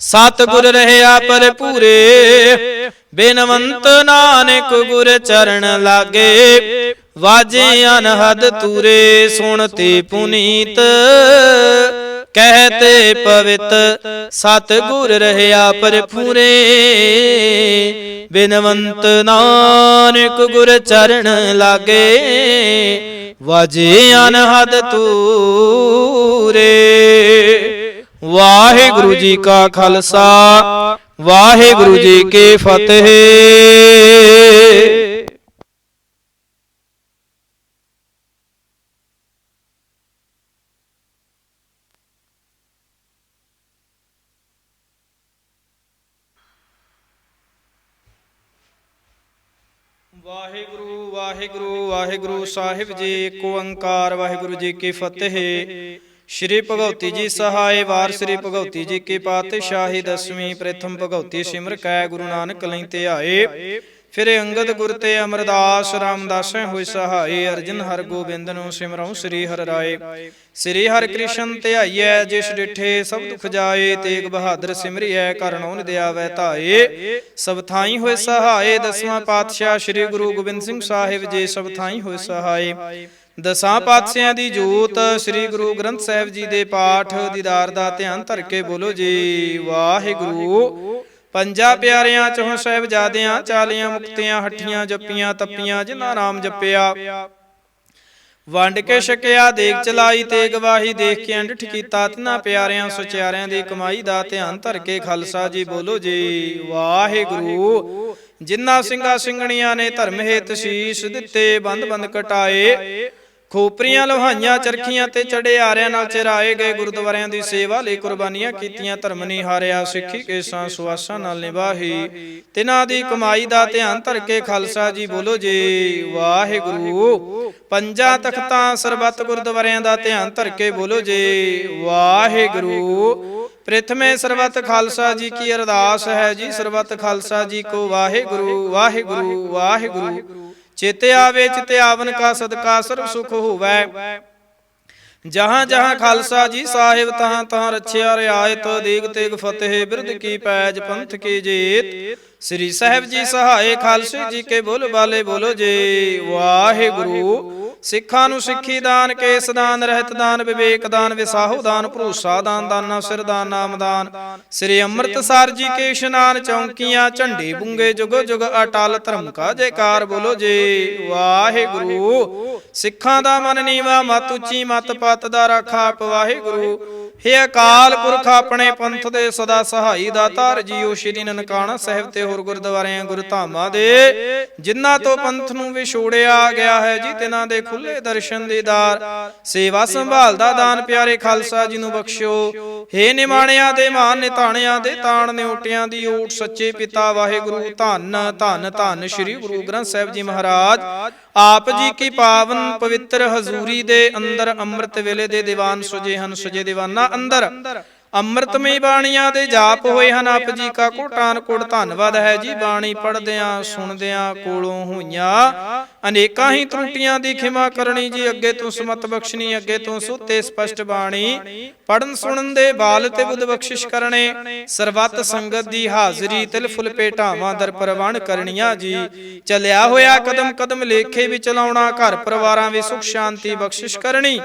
सतगुर रहया पर पूरे। बिनवंत नानक गुर चरण लागे, वाजे अनहद तूरे। सुनते पुनीत कहते पवित, सतगुर रहया पर पूरे। बिनवंत नानक गुर चरण लागे, वाजे अनहद तूरे। वाहिगुरु जी का खालसा, वाहिगुरु जी की फतेह। वाहिगुरु वाहिगुरु वाहिगुरु साहिब जी, एक ओंकार वाहिगुरु जी की फतेह। श्री भगवती जी सहाय वार, श्री भगवती जी की पातशाही दसवीं। प्रथम भगवती सिमर कै, गुरु नानक लई ध्याए। फिर अंगद गुर ते अमरदास, रामदास होय सहाय। अर्जन हर गोबिंद नु सिमरऊं, श्री हर राय। श्री हर कृष्ण ध्याइए, जिस डिठे सब दुख जाए। तेग बहादुर सिमरिए, कर नौन दियावै धाए। सब थाई होय सहाय, दसवां पातशाह श्री गुरु गोबिंद सिंह साहिब जी सब थाई होय सहाय। दसां पातशाहां दी जोत, श्री गुरु ग्रंथ साहिब जी दे पाठ दीदार दा ध्यान धर के बोलो जी वाहिगुरु। पंजा प्यारियां चोह साहिबजादियां, चालियां मुक्तियां हठियां जपियां तपियां, जिन्हां नाम जपिया। वंड के छकिया देख चलाई, ते गवाही देख के अंडठ कीता। तिन्हां प्यारियां सुचारियां दी कमाई दा ध्यान धर के खालसा जी बोलो जी वाहिगुरु। जिन्हां ਸਿੰਘਾਂ ਸਿੰਘਣੀਆਂ ने धर्म हेत शीश दिते, बंद बंद कटाए। खोपरियां लोहाइयां चरखियां ते चढ़े आरियां नाल चराए गए। गुरुद्वारियां दी सेवा ਲਈ कुर्बानियां कीतियां, धर्म निहारिਆ। सिੱਖੀ ਕੇਸਾਂ ਸੁਆਸਾਂ ਨਾਲ ਨਿਭਾਹੀ। ਤਿਨਾਂ ਦੀ ਕਮਾਈ ਦਾ ਧਿਆਨ ਧਰ ਕੇ ਖਾਲਸਾ ਜੀ ਬੋਲੋ ਜੀ ਵਾਹਿਗੁਰੂ। ਪੰਜਾਂ ਤਖਤਾਂ ਸਰਬੱਤ ਗੁਰਦੁਆਰਿਆਂ ਦਾ ਧਿਆਨ ਧਰ ਕੇ ਬੋਲੋ ਜੀ ਵਾਹਿਗੁਰੂ। प्रथमे सर्वत खालसा जी की अरदास है जी, सर्वत खालसा जी को वाहिगुरु वाहिगुरु वाहिगुरु। ਚਿਤ ਆਵੇ ਚਿਤ ਆਵਨ ਕਾ ਸਦਕਾ ਸਰਬ ਸੁਖ ਹੋਵੈ। ਜਹਾਂ ਜਹਾਂ ਖਾਲਸਾ ਜੀ ਸਾਹਿਬ ਤਹਾਂ ਤਹਾਂ ਰਛਿਆ ਰਿਆਇਤ। ਦੇਗ ਤੇਗ ਫਤਿਹ ਬਿਰਦ ਕੀ ਪੈਜ ਪੰਥ ਕੀ ਜੀਤ। ਸ੍ਰੀ ਸਾਹਿਬ ਜੀ ਸਹਾਏ ਖਾਲਸੇ ਜੀ ਕੇ ਬੋਲ ਬਾਲੇ ਬੋਲੋ ਜੀ ਵਾਹਿਗੁਰੂ। ਸਿੱਖਾਂ ਨੂੰ ਸਿੱਖੀ ਦਾਨ, ਕੇਸ ਦਾਨ, ਰਹਿਤ ਦਾਨ, ਵਿਵੇਕ ਦਾਨ, ਵਿਸਾਹੋ ਦਾਨ, ਭਰੋਸਾ ਦਾਨ, ਦਾਨਾ ਸਿਰ ਦਾਨ, ਨਾਮ ਦਾਨ। ਸ੍ਰੀ ਅੰਮ੍ਰਿਤਸਰ ਜੀ ਕੇ ਇਸ਼ਨਾਨ, ਚੌਂਕੀਆਂ ਝੰਡੇ ਬੁੰਗੇ, ਜੁਗ ਜੁਗ ਅਟਲ ਧਰਮ ਕਾ ਜੈਕਾਰ ਬੋਲੋ ਜੀ ਵਾਹਿਗੁਰੂ। ਸਿੱਖਾਂ ਦਾ ਮਨ ਨੀਵਾ, ਮਤ ਉੱਚੀ, ਮਤ ਪਤ ਦਾ ਰਾਖਾ ਆਪ ਵਾਹਿਗੁਰੂ। ਹੇ ਅਕਾਲ ਪੁਰਖ ਆਪਣੇ ਪੰਥ ਦੇ ਸਦਾ ਸਹਾਈ ਦਾਤਾਰ ਜੀਓ। ਸ਼੍ਰੀ ਨਨਕਾਣਾ ਸਾਹਿਬ ਤੇ ਹੋਰ ਗੁਰਦੁਆਰਿਆਂ ਗੁਰਧਾਮਾਂ ਦੇ ਜਿਨ੍ਹਾਂ ਤੋਂ ਪੰਥ ਨੂੰ ਵਿਛੋੜਿਆ ਗਿਆ ਹੈ ਜੀ, ਤਿਨਾਂ ਦੇ ਖੁੱਲੇ ਦਰਸ਼ਨ ਦੀਦਾਰ, ਸੇਵਾ ਸੰਭਾਲ ਦਾ ਦਾਨ ਪਿਆਰੇ ਖਾਲਸਾ ਜੀ ਨੂੰ ਬਖਸ਼ਿਓ। ਹੇ ਨਿਮਾਣਿਆਂ ਦੇ ਮਾਨ, ਨਿਤਾਣਿਆਂ ਦੇ ਤਾਣ, ਨਿਉਟਿਆਂ ਦੀ ਓਟ, ਸੱਚੇ ਪਿਤਾ ਵਾਹਿਗੁਰੂ। ਧੰਨ ਧੰਨ ਧੰਨ ਸ਼੍ਰੀ ਗੁਰੂ ਗ੍ਰੰਥ ਸਾਹਿਬ ਜੀ ਮਹਾਰਾਜ ਆਪ ਜੀ ਕੀ ਪਾਵਨ ਪਵਿੱਤਰ ਹਜ਼ੂਰੀ ਦੇ ਅੰਦਰ ਅੰਮ੍ਰਿਤ ਵੇਲੇ ਦੇ ਦੀਵਾਨ ਸੁਜੇ ਹਨ। ਸੁਜੇ ਦੀਵਾਨਾਂ ਅੰਦਰ ਅੰਮ੍ਰਿਤਮਈ ਬਾਣੀਆਂ ਦੇ ਜਾਪ ਹੋਏ ਹਨ। ਆਪ ਜੀ ਕਾ ਕੋਟਾਨ ਕੋਟ ਧੰਨਵਾਦ ਹੈ ਜੀ। ਬਾਣੀ ਪੜ੍ਹਦਿਆਂ ਸੁਣਦਿਆਂ ਕੋਲੋਂ ਹੋਈਆਂ ਅਨੇਕਾਂ ਹੀ ਤਰੁੱਟੀਆਂ ਦੀ ਖਿਮਾ ਕਰਨੀ ਜੀ। ਅੱਗੇ ਤੋਂ ਸਮਤ ਬਖਸ਼ਣੀ, ਅੱਗੇ ਤੋਂ ਸੁਤੇ ਸਪਸ਼ਟ ਬਾਣੀ ਪੜਨ ਸੁਣਨ ਦੇ ਬਾਲ ਤੇ ਬੁੱਧ ਬਖਸ਼ਿਸ਼ ਕਰਨੇ। ਸਰਬੱਤ ਸੰਗਤ ਦੀ ਹਾਜ਼ਰੀ ਤਿਲ ਫੁੱਲ ਭੇਟਾਵਾਂ ਦਰ ਪ੍ਰਵਾਨ ਕਰਨੀਆਂ ਜੀ। ਚੱਲਿਆ ਹੋਇਆ ਕਦਮ ਕਦਮ ਲੇਖੇ ਵੀ ਚਲਾਉਣਾ, ਘਰ ਪਰਿਵਾਰਾਂ ਵਿੱਚ ਸੁਖ ਸ਼ਾਂਤੀ ਬਖਸ਼ਿਸ਼ ਕਰਨੀ।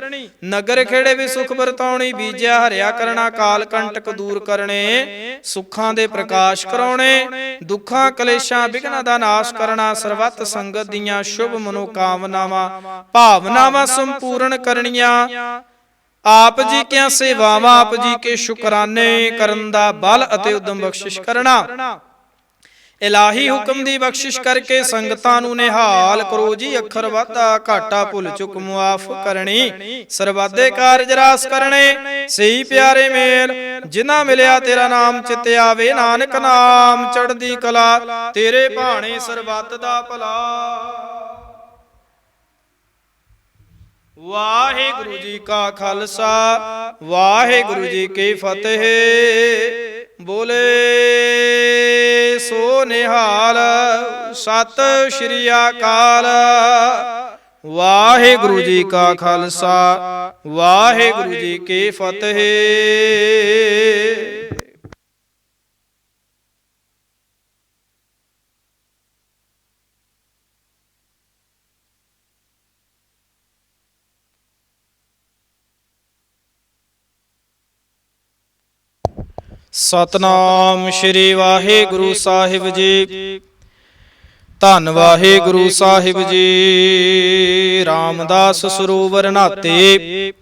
ਨਗਰ ਖੇੜੇ ਵੀ ਸੁਖ ਵਰਤਾਉਣੀ, ਬੀਜਿਆ ਹਰਿਆ ਕਰਨਾ, ਕਾਲ ਕੰਟਕ ਦੂਰ ਕਰਨੇ, ਸੁੱਖਾਂ ਦੇ ਪ੍ਰਕਾਸ਼ ਕਰਾਉਣੇ, ਦੁੱਖਾਂ ਕਲੇਸ਼ਾਂ ਵਿਘਨਾਂ ਦਾ ਨਾਸ਼ ਕਰਨਾ। ਸਰਬੱਤ ਸੰਗਤ ਦੀਆਂ ਸ਼ੁਭ ਮਨੋਕਾਮਨਾਵਾਂ ਭਾਵਨਾਵਾਂ ਸੰਪੂਰਨ ਕਰਨੀਆਂ। ਆਪ ਜੀ ਕੀਆਂ ਸੇਵਾਵਾਂ, ਆਪ ਜੀ ਕੇ ਸ਼ੁਕਰਾਨੇ ਕਰਨ ਦਾ ਬਲ ਅਤੇ ਉਦਮ ਬਖਸ਼ਿਸ਼ ਕਰਨਾ। ਇਲਾਹੀ ਹੁਕਮ ਦੀ ਬਖਸ਼ਿਸ਼ ਕਰਕੇ ਸੰਗਤਾਂ ਨੂੰ ਨਿਹਾਲ ਕਰੋ ਜੀ। ਅੱਖਰ ਵਾਧਾ ਘਾਟਾ ਭੁੱਲ ਚੁੱਕ ਮੁਆਫ ਕਰਨੀ, ਸਰਬੱਤੇ ਕਾਰਜ ਰਾਸ ਕਰਨੇ। ਸਹੀ ਪਿਆਰੇ ਮੇਲ ਜਿਨ੍ਹਾਂ ਮਿਲਿਆ ਤੇਰਾ ਨਾਮ, ਚਿਤ ਆਵੇ ਨਾਨਕ ਨਾਮ। ਚੜ੍ਹਦੀ ਕਲਾ ਤੇਰੇ ਭਾਣੇ, ਸਰਬੱਤ ਦਾ ਭਲਾ। ਵਾਹਿਗੁਰੂ ਜੀ ਕਾ ਖਾਲਸਾ, ਵਾਹਿਗੁਰੂ ਜੀ ਕੀ ਫਤਿਹ। ਬੋਲੇ ਸੋ ਨਿਹਾਲ, ਸਤਿ ਸ਼੍ਰੀ ਅਕਾਲ। ਵਾਹਿਗੁਰੂ ਜੀ ਕਾ ਖਾਲਸਾ, ਵਾਹਿਗੁਰੂ ਜੀ ਕੀ ਫਤਿਹ। ਸਤਨਾਮ ਸ਼੍ਰੀ ਵਾਹਿਗੁਰੂ ਸਾਹਿਬ ਜੀ। ਧੰਨ ਵਾਹਿਗੁਰੂ ਸਾਹਿਬ ਜੀ। ਰਾਮਦਾਸ ਸਰੋਵਰ ਨਾਤੇ,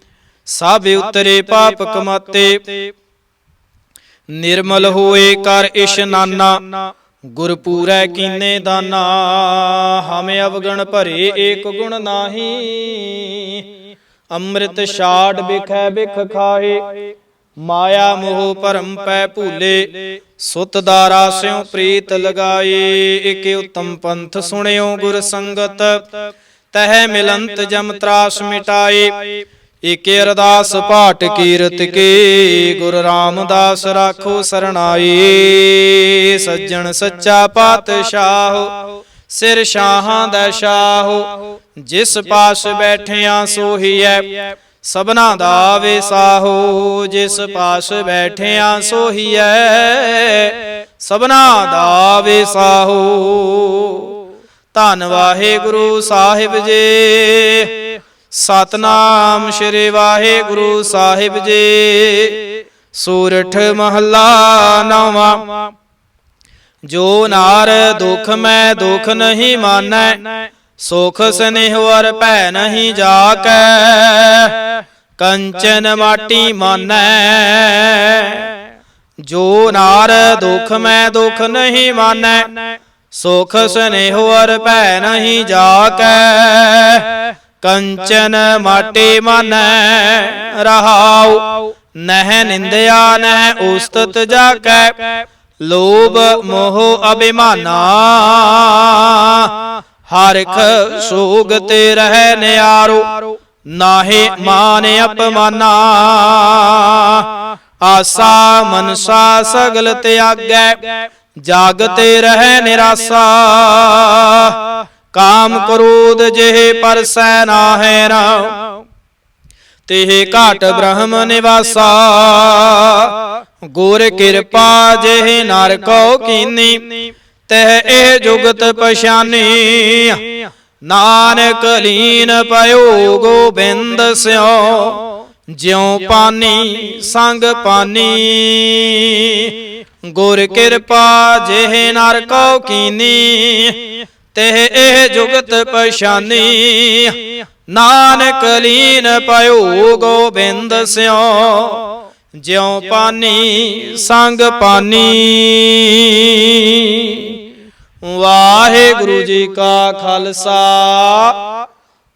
ਸਭ ਉਤਰੇ ਪਾਪ ਕਮਾਤੇ। ਨਿਰਮਲ ਹੋਏ ਕਰ ਇਸ਼ਨਾਨਾ, ਗੁਰ ਪੂਰੈ ਕੀਨੇ ਦਾਨਾ। ਹਮ ਅਵਗਣ ਭਰੇ ਏਕ ਗੁਣ ਨਾਹੀ, ਅੰਮ੍ਰਿਤ ਛਾੜ ਬਿਖੈ ਬਿਖ ਖਾਹੇ। ਮਾਇਆ ਮੋਹ ਭਰਮ ਪੈ ਭੂਲੇ, ਸੁਤ ਦਾਰਾ ਸਿਉ ਪ੍ਰੀਤ ਲਗਾਏ। ਇਕ ਉਤਮ ਪੰਥ ਸੁਣਿਓ ਗੁਰ ਸੰਗਤ, ਤਹਿ ਮਿਲੰਤ ਜਮ ਤਰਾਸ ਮਿਟਾਏ। ਇਕ ਅਰਦਾਸ ਪਾਠ ਕੀਰਤ ਕੇ, ਗੁਰ ਰਾਮਦਾਸ ਰਾਖੋ ਸਰਣਾਏ। ਸੱਜਣ ਸੱਚਾ ਪਾਤਸ਼ਾਹ, ਸਿਰ ਸ਼ਾਹਾਂ ਦਾ ਸ਼ਾਹ। ਜਿਸ ਪਾਸ ਬੈਠਿਆ ਸੋਹੀਐ, ਸਭਨਾ ਦਾ ਵਿਸਾਹੋ। ਜਿਸ ਪਾਸ ਬੈਠਿਆ ਸੋਹੀਐ, ਸਭਨਾ ਦਾ ਵਿਸਾਹੋ। ਧੰਨ ਵਾਹਿਗੁਰੂ ਸਾਹਿਬ ਜੀ। ਸਤਨਾਮ ਸ਼੍ਰੀ ਵਾਹਿਗੁਰੂ ਸਾਹਿਬ ਜੀ। ਸੂਰਠ ਮਹੱਲਾ ਨੌਵਾਂ। ਜੋ ਨਾਰ ਦੁਖ ਮੈਂ ਦੁਖ ਨਹੀਂ ਮਾਨੈ, ਸੁਖ ਸਨੇਹਵਰ ਭੈ ਨਹੀਂ ਜਾਕੈ। ਕੰਚਨ ਮਾਟੀ ਮਾਨੈ, ਜੋ ਨਾਰ ਦੁਖ ਮੈਂ ਦੁਖ ਨਹੀਂ ਮਾਨੈ। ਸੁਖ ਸਨੇਹਵਰ ਭੈ ਨਹੀਂ ਜਾਕੈ। ਕੰਚਨ ਮਾਟੀ ਮਾਨੈ ਰਹਾਉ। ਨਹਿ ਨਿੰਦਿਆ ਨਹਿ ਉਸਤਤ ਜਾਕੈ। ਲੋਭ ਮੋਹ ਅਭਿਮਾਨਾ, ਹਰਿਖ ਸੋਗ ਤੇ ਰਹਿ ਨਿਆਰੋ। ਨਾਹੇ ਮਾਨ ਅਪਮਾਨਾ, ਆਸਾ ਮਨਸਾ ਸਗਲ ਤਿਆਗੈ। ਜਗ ਤੇ ਰਹਿ ਨਿਰਾਸਾ, ਕਾਮ ਕ੍ਰੋਧ ਜਿਹੇ ਪਰਸੈ ਨਾਹਿ ਰਾਮ, ਤਿਹ ਘਾਟ ਬ੍ਰਹਮ ਨਿਵਾਸਾ। ਗੁਰ ਕਿਰਪਾ ਜਿਹੇ ਨਰ ਕੋ ਕੀਨੀ, ਤਹ ਇਹ ਜੁਗਤ ਪਛਾਨੀ। ਨਾਨਕ ਲੀਨ ਪਇਓ ਗੋਬਿੰਦ ਸਿਉ, ਜਿਉ ਪਾਨੀ ਸੰਗ ਪਾਨੀ। ਗੁਰ ਕਿਰਪਾ ਜਿਹੇ ਨਰ ਕੋ ਕੀਨੀ, ਤਿਹ ਇਹ ਜੁਗਤ ਪਛਾਨੀ। ਨਾਨਕ ਲੀਨ ਪਇਓ ਗੋਬਿੰਦ ਸਿਉ, ਜਿਉ ਪਾਨੀ ਸੰਗ ਪਾਨੀ। ਵਾਹਿਗੁਰੂ ਜੀ ਕਾ ਖਾਲਸਾ,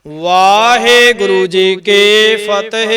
ਵਾਹਿਗੁਰੂ ਜੀ ਕੀ ਫਤਿਹ।